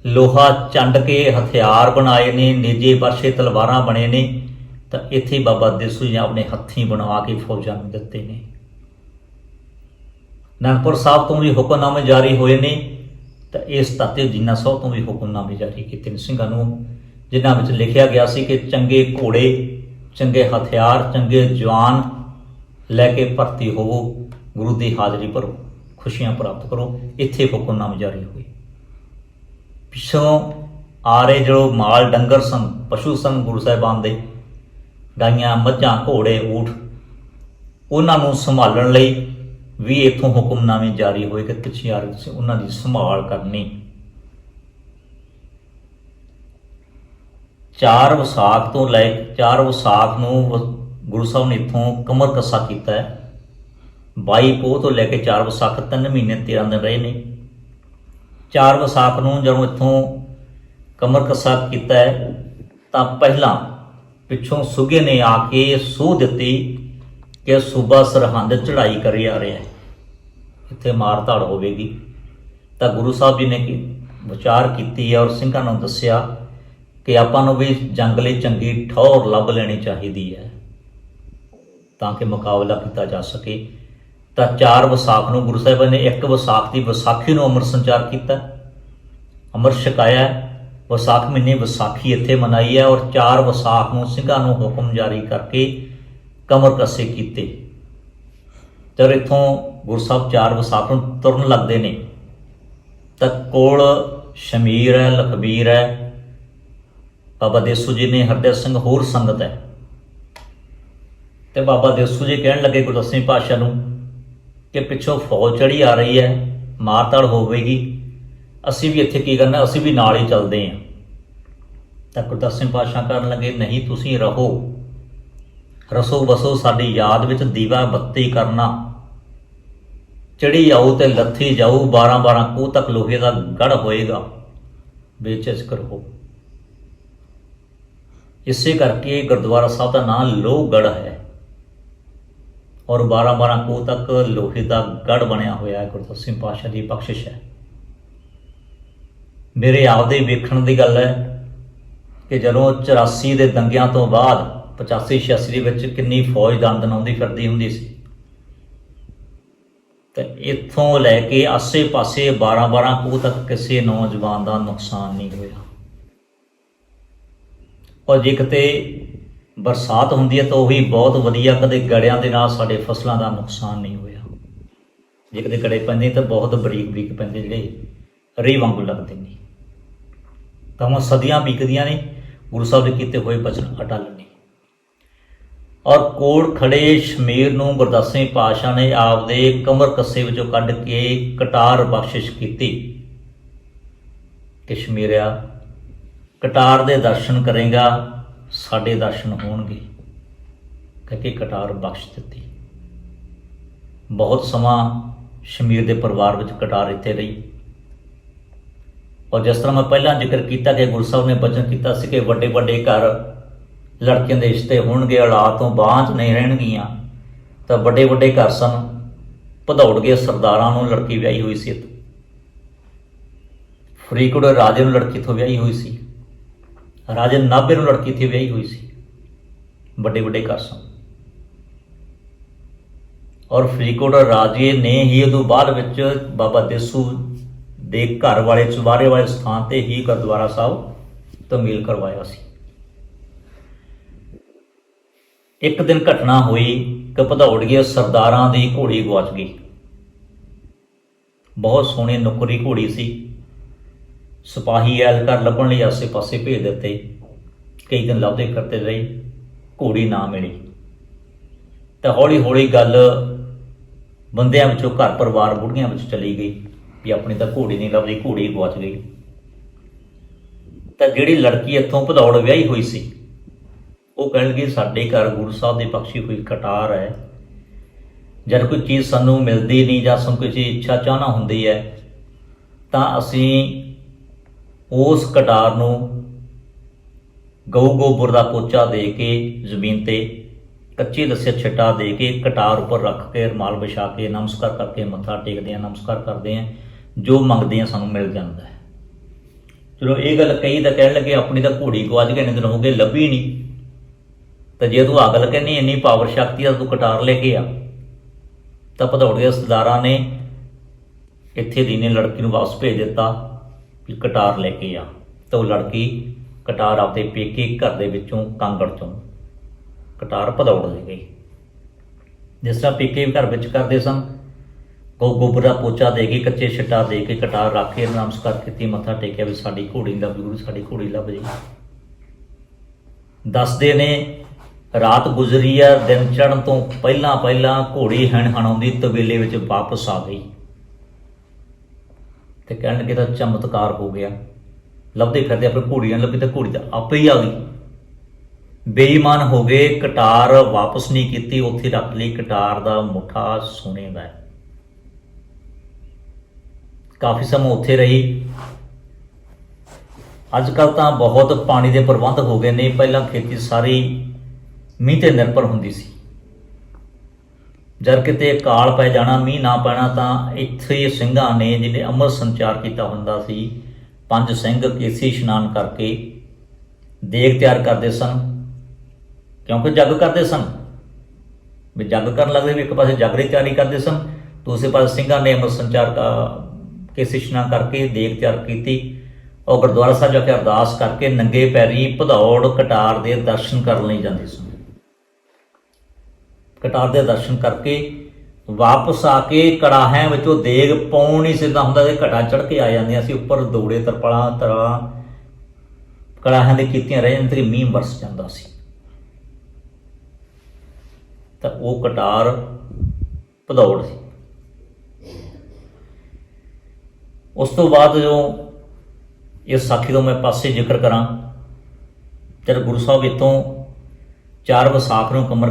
ਲੋਹਾ ਚੰਡ ਕੇ ਹਥਿਆਰ ਬਣਾਏ ਨੇ, ਨੇਜੇ ਵਰਸ਼ੇ ਤਲਵਾਰਾਂ ਬਣੇ ਨੇ, ਤਾਂ ਇੱਥੇ ਬਾਬਾ ਦੇਸੂ ਜੀ ਆਪਣੇ ਹੱਥੀਂ ਬਣਵਾ ਕੇ ਫੌਜਾਂ ਨੂੰ ਦਿੱਤੇ ਨੇ। ਅਨੰਦਪੁਰ ਸਾਹਿਬ ਤੋਂ ਵੀ ਹੁਕਮਨਾਮੇ ਜਾਰੀ ਹੋਏ ਨੇ, ਤਾਂ ਇਸ ਤੱਤੇ ਦੀਨਾ ਸਾਹਿਬ ਤੋਂ ਵੀ ਹੁਕਮਨਾਮੇ ਜਾਰੀ ਕੀਤੇ ਨੇ ਸਿੰਘਾਂ ਨੂੰ, ਜਿਨ੍ਹਾਂ ਵਿੱਚ ਲਿਖਿਆ ਗਿਆ ਸੀ ਕਿ ਚੰਗੇ ਘੋੜੇ, ਚੰਗੇ ਹਥਿਆਰ, ਚੰਗੇ ਜਵਾਨ ਲੈ ਕੇ ਭਰਤੀ ਹੋਵੋ, ਗੁਰੂ ਦੀ ਹਾਜ਼ਰੀ ਭਰੋ, ਖੁਸ਼ੀਆਂ ਪ੍ਰਾਪਤ ਕਰੋ। ਇੱਥੇ ਹੁਕਮਨਾਮੇ ਜਾਰੀ ਹੋਏ। ਪਿੱਛੋਂ ਆ ਰਹੇ ਜੋ ਮਾਲ ਡੰਗਰ ਸਨ, ਪਸ਼ੂ ਸਨ ਗੁਰੂ ਸਾਹਿਬਾਨ ਦੇ, ਗਾਈਆਂ, ਮੱਝਾਂ, ਘੋੜੇ, ਊਠ, ਉਹਨਾਂ ਨੂੰ ਸੰਭਾਲਣ ਲਈ ਵੀ ਇੱਥੋਂ ਹੁਕਮਨਾਮੇ ਜਾਰੀ ਹੋਏ ਕਿ ਪਿੱਛੇ ਆ ਰਹੇ ਤੁਸੀਂ ਉਹਨਾਂ ਦੀ ਸੰਭਾਲ ਕਰਨੀ। 4 ਵਿਸਾਖ ਤੋਂ ਲੈ 4 ਵਿਸਾਖ ਨੂੰ ਗੁਰੂ ਸਾਹਿਬ ਨੇ ਇੱਥੋਂ ਕਮਰ ਕੱਸਾ ਕੀਤਾ ਹੈ। 22 ਪੋਹ ਤੋਂ ਲੈ ਕੇ 4 ਵਿਸਾਖ 3 ਮਹੀਨੇ 13 ਦਿਨ ਰਹੇ ਨੇ। 4 ਵਿਸਾਖ ਨੂੰ ਜਦੋਂ ਇੱਥੋਂ ਕਮਰ ਕੱਸਾ ਕੀਤਾ ਹੈ ਤਾਂ ਪਹਿਲਾਂ ਪਿੱਛੋਂ ਸੁਗੇ ਨੇ ਆ ਕੇ ਸੂਹ ਦਿੱਤੀ ਕਿ ਸੂਬਾ ਸਰਹੰਦ ਚੜ੍ਹਾਈ ਕਰੀ ਆ ਰਿਹਾ ਹੈ। ਇੱਥੇ ਮਾਰ ਧਾੜ ਹੋਵੇਗੀ। ਤਾਂ ਗੁਰੂ ਸਾਹਿਬ ਜੀ ਨੇ ਵਿਚਾਰ ਕੀਤੀ ਔਰ ਸਿੰਘਾਂ ਨੂੰ ਦੱਸਿਆ ਕਿ ਆਪਾਂ ਨੂੰ ਵੀ ਜੰਗ ਲਈ ਚੰਗੀ ਠੌਰ ਲੱਭ ਲੈਣੀ ਚਾਹੀਦੀ ਹੈ ਤਾਂ ਕਿ ਮੁਕਾਬਲਾ ਕੀਤਾ ਜਾ ਸਕੇ। ਤਾਂ 4 ਵਿਸਾਖ ਨੂੰ ਗੁਰੂ ਸਾਹਿਬਾਂ ਨੇ 1 ਵਿਸਾਖ ਦੀ ਵਿਸਾਖੀ ਨੂੰ ਅੰਮ੍ਰਿਤ ਸੰਚਾਰ ਕੀਤਾ, ਅੰਮ੍ਰਿਤ ਛਕਾਇਆ। ਵਿਸਾਖ ਮਹੀਨੇ ਵਿਸਾਖੀ ਇੱਥੇ ਮਨਾਈ ਹੈ ਔਰ 4 ਵਿਸਾਖ ਨੂੰ ਸਿੰਘਾਂ ਨੂੰ ਹੁਕਮ ਜਾਰੀ ਕਰਕੇ ਕਮਰ ਕੱਸੇ ਕੀਤੇ। ਜਦ ਇੱਥੋਂ ਗੁਰੂ ਸਾਹਿਬ 4 ਵਿਸਾਖ ਨੂੰ ਤੁਰਨ ਲੱਗਦੇ ਨੇ ਤਾਂ ਕੋਲ ਸ਼ਮੀਰ ਹੈ, ਲਖਬੀਰ ਹੈ, ਬਾਬਾ ਦੇਸੂ ਜੀ ਨੇ, ਹਰਦਿਆਲ ਸਿੰਘ, ਹੋਰ ਸੰਗਤ ਹੈ। ਤੇ ਬਾਬਾ ਦੇਸੂ ਜੀ ਕਹਿਣ ਲੱਗੇ ਗੁਰੂ 10ਵੇਂ ਪਾਤਸ਼ਾਹ ਨੂੰ ਕਿ ਪਿੱਛੋਂ ਫੌਜ ਚੜੀ ਆ ਰਹੀ ਹੈ, ਮਾਰ ਧਾੜ ਹੋਵੇਗੀ, ਅਸੀਂ ਵੀ ਇੱਥੇ ਕੀ ਕਰਨਾ, ਅਸੀਂ ਵੀ ਨਾਲ ਹੀ ਚੱਲਦੇ ਹਾਂ। ਤਾਂ ਗੁਰੂ 10ਵੇਂ ਪਾਤਸ਼ਾਹ ਕਰਨ ਲੱਗੇ, ਨਹੀਂ ਤੁਸੀਂ ਰਹੋ, ਰਸੋ ਬਸੋ ਸਾਡੀ ਯਾਦ ਵਿੱਚ ਦੀਵਾ ਬੱਤੀ ਕਰਨਾ, ਚੜੀ ਜਾਓ ਤੇ ਲੱਥੀ ਜਾਓ, 12-12 ਕੋਹ ਤੱਕ ਲੋਹੇ ਦਾ ਗੜ੍ਹ ਹੋਏਗਾ, ਬੇਝਿਜਕ ਰਹੋ। ਇਸੇ ਕਰਕੇ ਗੁਰਦੁਆਰਾ ਸਾਹਿਬ ਦਾ ਨਾਮ ਲੋਹਗੜ੍ਹ ਹੈ ਔਰ 12-12 ਕੋਹ ਤੱਕ ਲੋਹੇ ਦਾ ਗੜ੍ਹ ਬਣਿਆ ਹੋਇਆ ਹੈ। ਗੁਰੂ 10ਵੇਂ ਪਾਤਸ਼ਾਹ ਦੀ ਬਖਸ਼ਿਸ਼ ਹੈ। ਮੇਰੇ ਆਪਦੇ ਵੇਖਣ ਦੀ ਗੱਲ ਹੈ ਕਿ ਜਦੋਂ 84 ਦੇ ਦੰਗਿਆਂ ਤੋਂ ਬਾਅਦ 85-86 ਦੇ ਵਿੱਚ ਕਿੰਨੀ ਫੌਜ ਦੰਦਨ ਆਉਂਦੀ ਫਿਰਦੀ ਹੁੰਦੀ ਸੀ, ਤੇ ਇੱਥੋਂ ਲੈ ਕੇ ਆਸੇ-ਪਾਸੇ 12-12 ਕੋਹ ਤੱਕ ਕਿਸੇ ਨੌਜਵਾਨ ਦਾ ਨੁਕਸਾਨ ਨਹੀਂ ਹੋਇਆ। ਔਰ ਜੇ ਕਿਤੇ ਬਰਸਾਤ ਹੁੰਦੀ ਹੈ ਤਾਂ ਉਹੀ ਬਹੁਤ ਵਧੀਆ, ਕਦੇ ਗੜਿਆਂ ਦੇ ਨਾਲ ਸਾਡੇ ਫਸਲਾਂ ਦਾ ਨੁਕਸਾਨ ਨਹੀਂ ਹੋਇਆ। ਜੇ ਕਿਤੇ ਗੜੇ ਪੈਂਦੇ ਤਾਂ ਬਹੁਤ ਬਰੀਕ ਬਰੀਕ ਪੈਂਦੇ, ਜਿਹੜੇ ਰੀ ਵਾਂਗੂ ਲੱਗਦੇ ਨੇ। ਤਾਂ ਉਹ ਸਦੀਆਂ ਬੀਤਦੀਆਂ ਨੇ, ਗੁਰੂ ਸਾਹਿਬ ਦੇ ਕੀਤੇ ਹੋਏ ਬਚਨ ਅਟਲ ਨੇ। ਔਰ ਕੋਲ ਖੜੇ ਸ਼ਮੀਰ ਨੂੰ ਗੁਰੂ 10ਵੇਂ ਪਾਤਸ਼ਾਹ ਨੇ ਆਪਦੇ ਕਮਰ ਕੱਸੇ ਵਿੱਚੋਂ ਕੱਢ ਕੇ ਕਟਾਰ ਬਖਸ਼ਿਸ਼ ਕੀਤੀ ਕਿ ਸ਼ਮੀਰਿਆ, ਕਟਾਰ ਦੇ ਦਰਸ਼ਨ ਕਰੇਗਾ, ਸਾਡੇ ਦਰਸ਼ਨ ਹੋਣਗੇ, ਕਹਿ ਕਟਾਰ ਬਖਸ਼ ਦਿੱਤੀ। ਬਹੁਤ ਸਮਾਂ ਸ਼ਮੀਰ ਦੇ ਪਰਿਵਾਰ ਵਿੱਚ ਕਟਾਰ ਇੱਥੇ ਰਹੀ। ਔਰ ਜਿਸ ਤਰ੍ਹਾਂ ਮੈਂ ਪਹਿਲਾਂ ਜ਼ਿਕਰ ਕੀਤਾ ਕਿ ਗੁਰੂ ਸਾਹਿਬ ਨੇ ਬਚਨ ਕੀਤਾ ਸੀ ਕਿ ਵੱਡੇ ਵੱਡੇ ਘਰ ਲੜਕੀਆਂ ਦੇ ਰਿਸ਼ਤੇ ਹੋਣਗੇ, ਔਲਾਦ ਤੋਂ ਬਾਂਝ ਨਹੀਂ ਰਹਿਣਗੀਆਂ। ਤਾਂ ਵੱਡੇ ਵੱਡੇ ਘਰ ਸਨ, ਭਦੌੜਗੇ ਸਰਦਾਰਾਂ ਨੂੰ ਲੜਕੀ ਵਿਆਹੀ ਹੋਈ ਸੀ। ਫਰੀਦਕੋਟ ਰਾਜੇ ਨੂੰ ਲੜਕੀ ਇੱਥੋਂ ਵਿਆਹੀ ਹੋਈ ਸੀ, ਰਾਜੇ ਨਾਭੇ ਨੂੰ ਲੜਕੀ ਇੱਥੇ ਵਿਆਹੀ ਹੋਈ ਸੀ। ਵੱਡੇ ਵੱਡੇ ਘਰ ਸਨ। ਔਰ ਫਰੀਦਕੋਟ ਰਾਜੇ ਨੇ ਹੀ ਉਦੋਂ ਬਾਅਦ ਵਿੱਚ ਬਾਬਾ ਦੇਸੂ ਦੇ ਘਰ ਵਾਲੇ ਚੁਬਾਰੇ ਵਾਲੇ ਸਥਾਨ ਤੇ ਹੀ ਗੁਰਦੁਆਰਾ ਸਾਹਿਬ ਤਮੀਲ ਕਰਵਾਇਆ ਸੀ। ਇੱਕ ਦਿਨ ਘਟਨਾ ਹੋਈ ਕਿ ਭਦੌੜੀਏ ਸਰਦਾਰਾਂ ਦੀ ਘੋੜੀ ਗੁਆਚ ਗਈ। ਬਹੁਤ ਸੋਹਣੀ ਨੁਕਰੀ ਘੋੜੀ ਸੀ। ਸਿਪਾਹੀ ਐਲਕਾਰ ਲੱਭਣ ਲਈ ਆਸੇ ਪਾਸੇ ਭੇਜ ਦਿੱਤੇ। ਕਈ ਦਿਨ ਲੱਭਦੇ ਕਰਦੇ ਰਹੇ, ਘੋੜੀ ਨਾ ਮਿਲੀ। ਤਾਂ ਹੌਲੀ ਹੌਲੀ ਗੱਲ ਬੰਦਿਆਂ ਵਿੱਚੋਂ ਘਰ ਪਰਿਵਾਰ ਬੁੜੀਆਂ ਵਿੱਚ ਚਲੀ ਗਈ ਵੀ ਆਪਣੀ ਤਾਂ ਘੋੜੀ ਨਹੀਂ ਲੱਭਦੀ, ਘੋੜੀ ਗੁਆਚ ਗਈ। ਤਾਂ ਜਿਹੜੀ ਲੜਕੀ ਇੱਥੋਂ ਭਦੌੜ ਵਿਆਹੀ ਹੋਈ ਸੀ, ਉਹ ਕਹਿਣ ਲੱਗੀ ਸਾਡੇ ਘਰ ਗੁਰੂ ਸਾਹਿਬ ਦੀ ਬਖਸ਼ੀ ਹੋਈ ਕਟਾਰ ਹੈ। ਜਦ ਕੋਈ ਚੀਜ਼ ਸਾਨੂੰ ਮਿਲਦੀ ਨਹੀਂ ਜਾਂ ਸਾਨੂੰ ਕੋਈ ਚੀਜ਼ ਇੱਛਾ ਚਾਹਨਾ ਹੁੰਦੀ ਹੈ ਤਾਂ ਅਸੀਂ ਉਸ ਕਟਾਰ ਨੂੰ ਗਊ ਗੋਬਰ ਦਾ ਪੋਚਾ ਦੇ ਕੇ, ਜ਼ਮੀਨ ਤੇ ਕੱਚੀ ਲੱਸੀ ਛਿੱਟਾ ਦੇ ਕੇ, ਕਟਾਰ ਉੱਪਰ ਰੱਖ ਕੇ, ਰੁਮਾਲ ਵਿਛਾ ਕੇ, ਨਮਸਕਾਰ ਕਰਕੇ ਮੱਥਾ ਟੇਕਦੇ ਹਾਂ, ਨਮਸਕਾਰ ਕਰਦੇ ਹਾਂ, ਜੋ ਮੰਗਦੇ ਹਾਂ ਸਾਨੂੰ ਮਿਲ ਜਾਂਦਾ ਹੈ। ਚਲੋ ਇਹ ਗੱਲ ਕਹੀ ਤਾਂ ਕਹਿਣ ਲੱਗੇ ਆਪਣੀ ਤਾਂ ਘੋੜੀ ਗੁਆਚ ਗਈ, ਇੰਨੇ ਦਿਨ ਹੋ ਗਏ ਲੱਭੀ ਨਹੀਂ। ਤਾਂ ਜੇ ਤੂੰ ਅਗਲ ਕਹਿੰਦੀ ਇੰਨੀ ਪਾਵਰ ਸ਼ਕਤੀ ਆ, ਤੂੰ ਕਟਾਰ ਲੈ ਕੇ ਆ। ਤਾਂ ਭਦੌੜੀਏ ਸਰਦਾਰਾਂ ਨੇ ਇੱਥੇ ਦੀ ਨੇ ਲੜਕੀ ਨੂੰ ਵਾਪਸ ਭੇਜ ਦਿੱਤਾ ਕਿ ਕਟਾਰ ਲੈ ਕੇ ਆ। ਤਾਂ ਉਹ ਲੜਕੀ ਕਟਾਰ ਆਪਦੇ ਪੇਕੇ ਘਰ ਦੇ ਵਿੱਚੋਂ ਕਾਂਗੜ ਚੋਂ ਕਟਾਰ ਭਦੌੜ ਲੈ ਗਈ। ਜਿਸ ਤਰ੍ਹਾਂ ਪੇਕੇ ਘਰ ਵਿੱਚ ਕਰਦੇ ਸਨ, ਗੋਬਰ ਦਾ ਪੋਚਾ ਦੇ ਕੇ, ਕੱਚੇ ਛਿੱਟਾ ਦੇ ਕੇ, ਕਟਾਰ ਰੱਖ ਕੇ ਨਮਸਕਾਰ ਕੀਤੀ, ਮੱਥਾ ਟੇਕਿਆ ਵੀ ਸਾਡੀ ਘੋੜੀ ਲੱਭ, ਗੁਰੂ ਸਾਡੀ ਘੋੜੀ ਲੱਭ ਜੀ। ਦੱਸਦੇ ਨੇ ਰਾਤ ਗੁਜ਼ਰੀ ਆ, ਦਿਨ ਚੜ੍ਹਨ ਤੋਂ ਪਹਿਲਾਂ ਪਹਿਲਾਂ ਘੋੜੀ ਹਣਾਉਂਦੀ ਤਬੇਲੇ ਵਿੱਚ ਵਾਪਸ ਆ ਗਈ। ਤੇ ਕਹਿਣ ਲੱਗੇ ਤਾਂ ਚਮਤਕਾਰ ਹੋ ਗਿਆ। ਲੱਭਦੇ ਫਿਰਦੇ ਆਪਣੇ ਘੋੜੀਆਂ ਲੱਭੀ ਤਾਂ ਘੋੜੀ ਤਾਂ ਆਪੇ ਹੀ ਆ ਗਈ। ਬੇਈਮਾਨ ਹੋ ਗਏ, ਕਟਾਰ ਵਾਪਸ ਨਹੀਂ ਕੀਤੀ, ਉੱਥੇ ਰੱਖ ਲਈ। ਕਟਾਰ ਦਾ ਮੁੱਠਾ ਸੋਨੇ ਦਾ ਹੈ। ਕਾਫੀ ਸਮਾਂ ਉੱਥੇ ਰਹੀ। ਅੱਜ ਕੱਲ੍ਹ ਤਾਂ ਬਹੁਤ ਪਾਣੀ ਦੇ ਪ੍ਰਬੰਧ ਹੋ ਗਏ ਨੇ। ਪਹਿਲਾਂ ਖੇਤੀ ਸਾਰੀ ਮੀਂਹ ਤੇ ਨਿਰਭਰ ਹੁੰਦੀ ਸੀ। ਜਦ ਕਿਤੇ ਕਾਲ ਪੈ ਜਾਣਾ, ਮੀਂਹ ਨਾ ਪੈਣਾ, ਤਾਂ ਇੱਥੇ ਸਿੰਘਾਂ ਨੇ ਜਿਹਨੇ ਅੰਮ੍ਰਿਤ ਸੰਚਾਰ ਕੀਤਾ ਹੁੰਦਾ ਸੀ, 5 ਸਿੰਘ ਕੇਸੀ ਇਸ਼ਨਾਨ ਕਰਕੇ ਦੇਗ ਤਿਆਰ ਕਰਦੇ ਸਨ, ਕਿਉਂਕਿ ਜੱਗ ਕਰਦੇ ਸਨ। ਵੀ ਜੱਗ ਕਰਨ ਲੱਗਦੇ, ਵੀ ਇੱਕ ਪਾਸੇ ਜੱਗ ਦੀ ਤਿਆਰੀ ਕਰਦੇ ਸਨ, ਦੂਸਰੇ ਪਾਸੇ ਸਿੰਘਾਂ ਨੇ ਅੰਮ੍ਰਿਤ ਸੰਚਾਰ ਕੇਸੀ ਇਸ਼ਨਾਨ ਕਰਕੇ ਦੇਗ ਤਿਆਰ ਕੀਤੀ। ਉਹ ਗੁਰਦੁਆਰਾ ਸਾਹਿਬ ਜਾ ਕੇ ਅਰਦਾਸ ਕਰਕੇ ਨੰਗੇ ਪੈਰੀ ਭਦੌੜ ਕਟਾਰ ਦੇ ਦਰਸ਼ਨ ਕਰਨ ਲਈ ਜਾਂਦੇ ਸਨ। ਕਟਾਰ ਦੇ ਦਰਸ਼ਨ ਕਰਕੇ ਵਾਪਸ ਆ ਕੇ ਕੜਾਹਿਆਂ ਵਿੱਚੋਂ ਦੇਗ ਪਾਉਣ ਨਹੀਂ ਸਿੱਧਾ ਹੁੰਦਾ, ਤੇ ਘਟਾ ਚੜ੍ਹ ਕੇ ਆ ਜਾਂਦੀਆਂ ਸੀ ਉੱਪਰ, ਦੌੜੇ ਤਰਪਾਲਾਂ ਤਰ੍ਹਾਂ ਕੜਾਹਿਆਂ ਦੇ ਕੀਤੀਆਂ ਰਹਿ ਜਾਂਦੀਆਂ, ਤੇ ਮੀਂਹ ਵਰਸ ਜਾਂਦਾ ਸੀ। ਤਾਂ ਉਹ ਕਟਾਰ ਭਦੌੜ ਸੀ। ਉਸ ਤੋਂ ਬਾਅਦ ਜੋ ਇਸ ਸਾਖੀ ਤੋਂ ਮੈਂ ਪਾਸੇ ਜ਼ਿਕਰ ਕਰਾਂ, ਜਦ ਗੁਰੂ ਸਾਹਿਬ ਇੱਥੋਂ 4 ਵਿਸਾਖ ਨੂੰ ਕਮਰ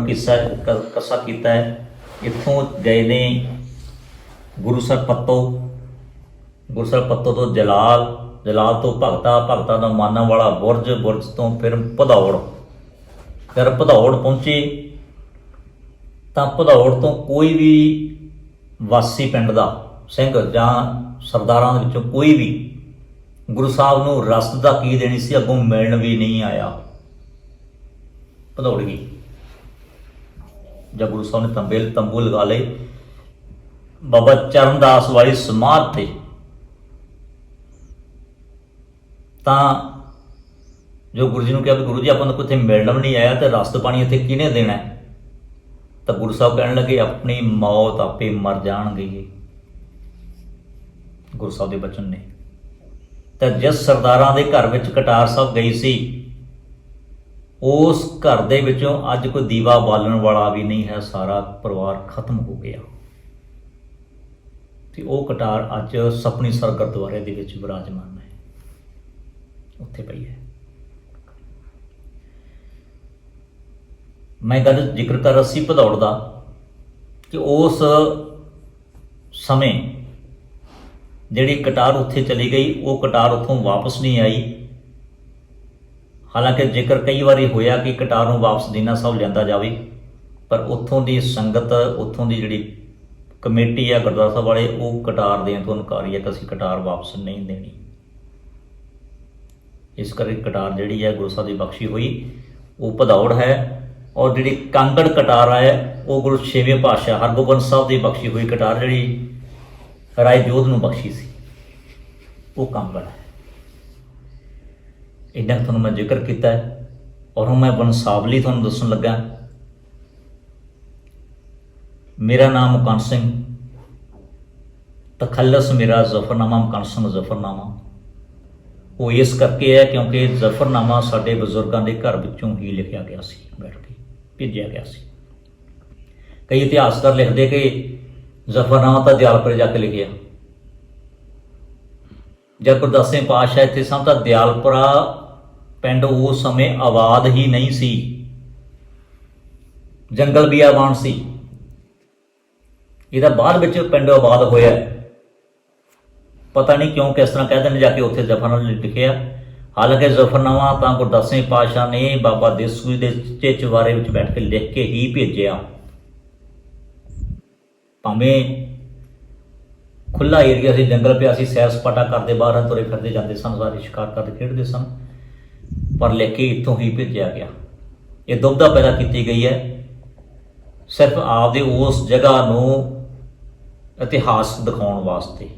ਕੱਸਾ ਕੀਤਾ ਹੈ, ਇੱਥੋਂ ਗਏ ਨੇ ਗੁਰੂਸਰ ਪੱਤੋ ਤੋਂ ਜਲਾਲ ਤੋਂ ਭਗਤਾ ਦਾ ਮਾਨਾ ਵਾਲਾ ਬੁਰਜ ਤੋਂ ਫਿਰ ਭਦੌੜ ਪਹੁੰਚੇ। ਤਾਂ ਭਦੌੜ ਤੋਂ ਕੋਈ ਵੀ ਵਾਸੀ ਪਿੰਡ ਦਾ ਸਿੰਘ ਜਾਂ ਸਰਦਾਰਾਂ ਦੇ ਵਿੱਚੋਂ ਕੋਈ ਵੀ ਗੁਰੂ ਸਾਹਿਬ ਨੂੰ ਰਸਦ ਦਾ ਕੀ ਦੇਣੀ ਸੀ, ਅੱਗੋਂ ਮਿਲਣ ਵੀ ਨਹੀਂ ਆਇਆ। ਭਦੌੜ ਗਈ। ਜਦ ਗੁਰੂ ਸਾਹਿਬ ਨੇ ਤੰਬੂ ਲਗਾ ਲਏ ਬਾਬਾ ਚਰਨਦਾਸ ਵਾਲੀ ਸਮਾਧ ਤੇ, ਤਾਂ ਜੋ ਗੁਰੂ ਜੀ ਨੂੰ ਕਿਹਾ ਵੀ ਗੁਰੂ ਜੀ ਆਪਾਂ ਨੂੰ ਕਿਤੇ ਮਿਲਣ ਵੀ ਨਹੀਂ ਆਇਆ, ਤੇ ਰਸਦ ਪਾਣੀ ਇੱਥੇ ਕਿਹਨੇ ਦੇਣਾ? ਤਾਂ ਗੁਰੂ ਸਾਹਿਬ ਕਹਿਣ ਲੱਗੇ ਆਪਣੀ ਮੌਤ ਆਪੇ ਮਰ ਜਾਣਗੇ। ਗੁਰੂ ਸਾਹਿਬ ਦੇ ਬਚਨ ਨੇ। ਤਾਂ ਜਿਸ ਸਰਦਾਰਾਂ ਦੇ ਘਰ ਵਿੱਚ ਕਟਾਰ ਸਾਹਿਬ ਗਈ ਸੀ, ਉਸ ਘਰ ਦੇ ਵਿੱਚੋਂ ਅੱਜ ਕੋਈ ਦੀਵਾ ਬਾਲਣ ਵਾਲਾ ਵੀ ਨਹੀਂ ਹੈ, ਸਾਰਾ ਪਰਿਵਾਰ ਖਤਮ ਹੋ ਗਿਆ। ਤੇ ਉਹ ਕਟਾਰ ਅੱਜ ਸਪਨੀਸਰ ਗੁਰਦੁਆਰੇ ਦੇ ਵਿੱਚ ਵਿਰਾਜਮਾਨ ਹੈ, ਉੱਥੇ ਪਈ ਹੈ। ਮੈਂ ਗੱਲ ਜ਼ਿਕਰ ਕਰ ਰਿਹਾ ਸੀ ਭਦੌੜ ਦਾ, ਕਿ ਉਸ ਸਮੇਂ ਜਿਹੜੀ ਕਟਾਰ ਉੱਥੇ ਚਲੀ ਗਈ, ਉਹ ਕਟਾਰ ਉੱਥੋਂ ਵਾਪਸ ਨਹੀਂ ਆਈ। ਹਾਲਾਂਕਿ ਜ਼ਿਕਰ ਕਈ ਵਾਰੀ ਹੋਇਆ ਕਿ ਕਟਾਰ ਨੂੰ ਵਾਪਸ ਦੀਨਾ ਸਾਹਿਬ ਲਿਆਂਦਾ ਜਾਵੇ, ਪਰ ਉੱਥੋਂ ਦੀ ਸੰਗਤ, ਉੱਥੋਂ ਦੀ ਜਿਹੜੀ ਕਮੇਟੀ ਆ ਗੁਰਦੁਆਰਾ ਸਾਹਿਬ ਵਾਲੇ, ਉਹ ਕਟਾਰ ਦੇਣ ਤੋਂ ਇਨਕਾਰੀ ਹੈ ਕਿ ਅਸੀਂ ਕਟਾਰ ਵਾਪਸ ਨਹੀਂ ਦੇਣੀ। ਇਸ ਕਰਕੇ ਕਟਾਰ ਜਿਹੜੀ ਹੈ ਗੁਰੂ ਸਾਹਿਬ ਦੀ ਬਖਸ਼ੀ ਹੋਈ ਉਹ ਭਦੌੜ ਹੈ। ਔਰ ਜਿਹੜੀ ਕਾਂਗੜ ਕਟਾਰ ਹੈ ਉਹ ਗੁਰੂ 6ਵੇਂ ਪਾਤਸ਼ਾਹ ਹਰਗੋਬਿੰਦ ਸਾਹਿਬ ਦੀ ਬਖਸ਼ੀ ਹੋਈ ਕਟਾਰ, ਜਿਹੜੀ ਰਾਏ ਜੋਧ ਨੂੰ ਬਖਸ਼ੀ ਸੀ, ਉਹ ਕਾਂਗੜ ਹੈ। ਇੰਨਾ ਤੁਹਾਨੂੰ ਮੈਂ ਜ਼ਿਕਰ ਕੀਤਾ ਹੈ। ਔਰ ਹੁਣ ਮੈਂ ਬੰਸਾਵਲੀ ਤੁਹਾਨੂੰ ਦੱਸਣ ਲੱਗਾ। ਮੇਰਾ ਨਾਮ ਮੁਕੰਦ ਸਿੰਘ, ਤਖੱਲਸ ਮੇਰਾ ਜ਼ਫਰਨਾਮਾ ਮੁਕੰਦ ਸਿੰਘ ਜ਼ਫਰਨਾਮਾ। ਉਹ ਇਸ ਕਰਕੇ ਹੈ ਕਿਉਂਕਿ ਜ਼ਫਰਨਾਮਾ ਸਾਡੇ ਬਜ਼ੁਰਗਾਂ ਦੇ ਘਰ ਵਿੱਚੋਂ ਹੀ ਲਿਖਿਆ ਗਿਆ ਸੀ, ਬੈਠ ਕੇ ਭੇਜਿਆ ਗਿਆ ਸੀ। ਕਈ ਇਤਿਹਾਸਕਾਰ ਲਿਖਦੇ ਕਿ ਜ਼ਫਰਨਾਮਾ ਤਾਂ ਦਿਆਲਪੁਰ ਜਾ ਕੇ ਲਿਖਿਆ। ਜਦ ਗੁਰਦਾਸੇ ਪਾਤਸ਼ਾਹ ਇੱਥੇ ਸਨ ਤਾਂ ਦਿਆਲਪੁਰਾ ਪਿੰਡ ਉਸ ਸਮੇਂ ਆਬਾਦ ਹੀ ਨਹੀਂ ਸੀ, ਜੰਗਲ ਬਿਆਬਾਨ ਸੀ। ਇਹਦਾ ਬਾਅਦ ਵਿੱਚ ਪਿੰਡ ਆਬਾਦ ਹੋਇਆ। ਪਤਾ ਨਹੀਂ ਕਿਉਂ ਕਿਸ ਤਰ੍ਹਾਂ ਕਹਿੰਦੇ ਨੇ ਜਾ ਕੇ ਉੱਥੇ ਜ਼ਫਰਨਾਮਾ ਲਿਖਿਆ। ਹਾਲਾਂਕਿ ਜ਼ਫਰਨਾਮਾ ਤਾਂ ਗੁਰਦਾਸੇ ਪਾਤਸ਼ਾਹ ਨੇ ਬਾਬਾ ਦੇਸੂ ਦੇ ਚੁਬਾਰੇ ਵਿੱਚ ਬੈਠ ਕੇ ਲਿਖ ਕੇ ਹੀ ਭੇਜਿਆ। ਭਾਵੇਂ ਖੁੱਲਾ ਏਰੀਆ ਸੀ, ਜੰਗਲ ਪਿਆ ਸੀ, ਸੈਰ ਸਪਾਟਾ ਕਰਦੇ ਬਾਹਰ ਤੁਰੇ ਫਿਰਦੇ ਜਾਂਦੇ ਸਨ, ਸਾਰੇ ਸ਼ਿਕਾਰ ਕਰਦੇ ਖੇਡਦੇ ਸਨ, ਪਰ ਲਿਖ ਕੇ ਇੱਥੋਂ ਹੀ ਭੇਜਿਆ ਗਿਆ। ਇਹ ਦੁਬਿਧਾ ਪੈਦਾ ਕੀਤੀ ਗਈ ਹੈ ਸਿਰਫ ਆਪਦੇ ਉਸ ਜਗ੍ਹਾ ਨੂੰ ਇਤਿਹਾਸ ਦਿਖਾਉਣ ਵਾਸਤੇ।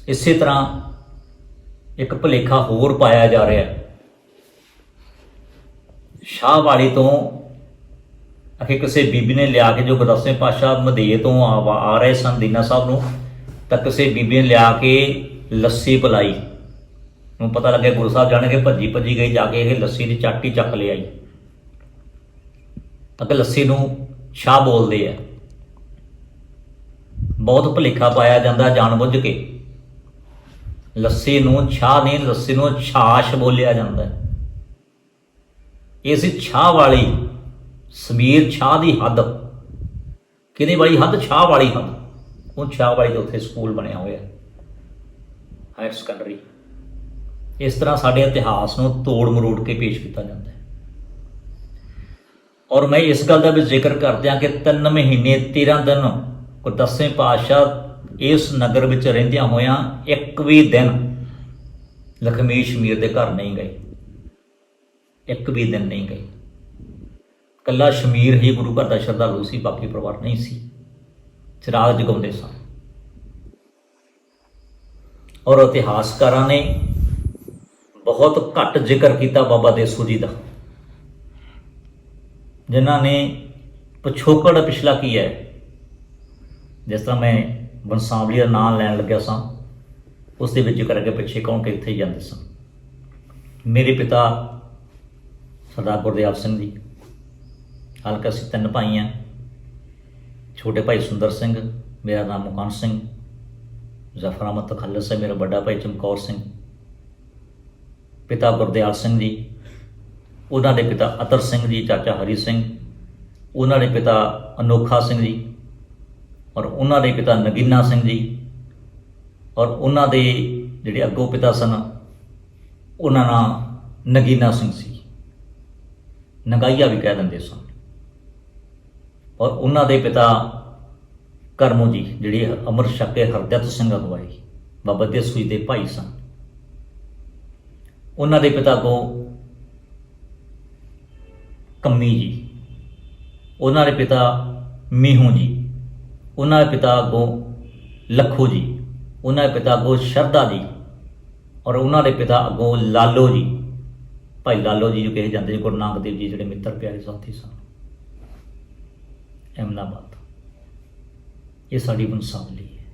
ਇਸੇ ਤਰ੍ਹਾਂ ਇੱਕ ਭੁਲੇਖਾ ਹੋਰ ਪਾਇਆ ਜਾ ਰਿਹਾ। ਸ਼ਾਹਵਾੜੀ ਤੋਂ ਅਖੇ ਕਿਸੇ ਬੀਬੀ ਨੇ ਲਿਆ ਕੇ, ਜੋ ਗੁਰਦਾਸੇ ਪਾਤਸ਼ਾਹ ਮਧੇ ਤੋਂ ਆ ਰਹੇ ਸਨ ਦੀਨਾ ਸਾਹਿਬ ਨੂੰ, ਤਾਂ ਕਿਸੇ ਬੀਬੀ ਨੇ ਲਿਆ ਕੇ ਲੱਸੀ ਪਿਲਾਈ। ਨੂੰ ਪਤਾ ਲੱਗਿਆ ਗੁਰੂ ਸਾਹਿਬ ਜਾਣ ਕੇ ਭੱਜੀ ਗਈ, ਜਾ ਕੇ ਇਹ ਲੱਸੀ ਦੀ ਚਾਟੀ ਚੱਕ ਲਿਆਈ। ਤਾਂ ਲੱਸੀ ਨੂੰ ਸ਼ਾਹ ਬੋਲਦੇ ਆ। ਬਹੁਤ ਭੁਲੇਖਾ ਪਾਇਆ ਜਾਂਦਾ ਜਾਣਬੁੱਝ ਕੇ। ਲੱਸੀ ਨੂੰ ਛਾਹ ਨਹੀਂ, ਲੱਸੀ ਨੂੰ ਛਾਸ਼ ਬੋਲਿਆ ਜਾਂਦਾ ਹੈ। ਇਹ ਸੀ ਛਾਹ ਵਾਲੀ ਸਮੀਰ ਛਾਹ ਦੀ ਹੱਦ। ਕਿਹਦੀ ਵਾਲੀ ਹੱਦ? ਛਾਹ ਵਾਲੀ ਹੱਦ। ਉਹ ਛਾਹ ਵਾਲੀ ਦੇ ਉੱਥੇ ਸਕੂਲ ਬਣਿਆ ਹੋਇਆ, ਹਾਇਰ ਸੈਕੰਡਰੀ। ਇਸ ਤਰ੍ਹਾਂ ਸਾਡੇ ਇਤਿਹਾਸ ਨੂੰ ਤੋੜ ਮਰੋੜ ਕੇ ਪੇਸ਼ ਕੀਤਾ ਜਾਂਦਾ ਹੈ। ਔਰ ਮੈਂ ਇਸ ਗੱਲ ਦਾ ਵੀ ਜ਼ਿਕਰ ਕਰਦਿਆਂ ਕਿ 3 ਮਹੀਨੇ 13 ਦਿਨ ਗੁਰਦਸਵੇਂ ਪਾਤਸ਼ਾਹ ਇਸ ਨਗਰ ਵਿੱਚ ਰਹਿੰਦਿਆਂ ਹੋਇਆਂ ਇੱਕ ਵੀ ਦਿਨ ਲਖਮੀ ਸ਼ਮੀਰ ਦੇ ਘਰ ਨਹੀਂ ਗਏ, ਇੱਕ ਵੀ ਦਿਨ ਨਹੀਂ ਗਏ। ਕੱਲਾ ਸ਼ਮੀਰ ਹੀ ਗੁਰੂ ਘਰ ਦਾ ਸ਼ਰਧਾਲੂ ਸੀ, ਬਾਕੀ ਪਰਿਵਾਰ ਨਹੀਂ ਸੀ, ਚਿਰਾਗ ਜਗਾਉਂਦੇ ਸਨ। ਔਰ ਇਤਿਹਾਸਕਾਰਾਂ ਨੇ ਬਹੁਤ ਘੱਟ ਜ਼ਿਕਰ ਕੀਤਾ ਬਾਬਾ ਦੇਸੂ ਜੀ ਦਾ, ਜਿਨ੍ਹਾਂ ਨੇ ਪਿਛੋਕੜ ਪਿਛਲਾ ਕੀ ਹੈ। ਜਿਸ ਤਰ੍ਹਾਂ ਮੈਂ ਬੰਸਾਵਲੀ ਦਾ ਨਾਂ ਲੈਣ ਲੱਗਿਆ ਸਾਂ, ਉਸ ਦੇ ਵਿੱਚ ਜ਼ਿਕਰ ਅੱਗੇ ਪਿੱਛੇ ਕੌਣ ਕਿੱਥੇ ਜਾਂਦੇ ਸਨ। ਮੇਰੇ ਪਿਤਾ ਸਰਦਾਰ ਗੁਰਦਿਆਲ ਸਿੰਘ ਜੀ, ਹਾਲਾਂਕਿ ਅਸੀਂ 3 ਭਾਈ ਹਾਂ। ਛੋਟੇ ਭਾਈ ਸੁੰਦਰ ਸਿੰਘ, ਮੇਰਾ ਨਾਮ ਮੁਕਾਨ ਸਿੰਘ, ਜ਼ਫਰ ਅਹਿਮਦ ਤਖੱਲਸ ਹੈ ਮੇਰਾ ਵੱਡਾ ਭਾਈ ਚਮਕੌਰ ਸਿੰਘ। ਪਿਤਾ ਗੁਰਦਿਆਲ ਸਿੰਘ ਜੀ, ਉਹਨਾਂ ਦੇ ਪਿਤਾ ਅਤਰ ਸਿੰਘ ਜੀ, ਚਾਚਾ ਹਰੀ ਸਿੰਘ, ਉਹਨਾਂ ਦੇ ਪਿਤਾ ਅਨੋਖਾ ਸਿੰਘ ਜੀ, ਔਰ ਉਹਨਾਂ ਦੇ ਪਿਤਾ ਨਗੀਨਾ ਸਿੰਘ ਜੀ, ਔਰ ਉਹਨਾਂ ਦੇ ਜਿਹੜੇ ਅੱਗੋਂ ਪਿਤਾ ਸਨ ਉਹਨਾਂ ਨਾਂ ਨਗੀਨਾ ਸਿੰਘ ਸੀ, ਨਗਾਈਆ ਵੀ ਕਹਿ ਦਿੰਦੇ ਸਨ। ਔਰ ਉਹਨਾਂ ਦੇ ਪਿਤਾ ਕਰਮੂ ਜੀ ਜਿਹੜੇ ਅੰਮ੍ਰਿਤ ਛਕ ਕੇ ਹਰਦਿਆਤ ਸਿੰਘ ਅਗਵਾਈ ਬਾਬਾ ਦੇਸੂ ਜੀ ਦੇ ਭਾਈ ਸਨ। ਉਹਨਾਂ ਦੇ ਪਿਤਾ ਕੋ ਕੰਮੀ ਜੀ, ਉਹਨਾਂ ਦੇ ਪਿਤਾ ਮੀਹੂ ਜੀ, ਉਹਨਾਂ ਦੇ ਪਿਤਾ ਕੋ ਲੱਖੂ ਜੀ, ਉਹਨਾਂ ਦੇ ਪਿਤਾ ਕੋ ਸ਼ਰਧਾ ਜੀ, ਔਰ ਉਹਨਾਂ ਦੇ ਪਿਤਾ ਅੱਗੋਂ ਲਾਲੋ ਜੀ, ਭਾਈ ਲਾਲੋ ਜੀ ਜੋ ਕਹੇ ਜਾਂਦੇ ਜੀ, ਗੁਰੂ ਨਾਨਕ ਦੇਵ ਜੀ ਜਿਹੜੇ ਮਿੱਤਰ ਪਿਆਰੇ ਸਾਥੀ ਸਨ। ਅਹਿਮਦਾਬਾਦ, ਇਹ ਸਾਡੀ ਬੰਸਾਵਲੀ ਹੈ।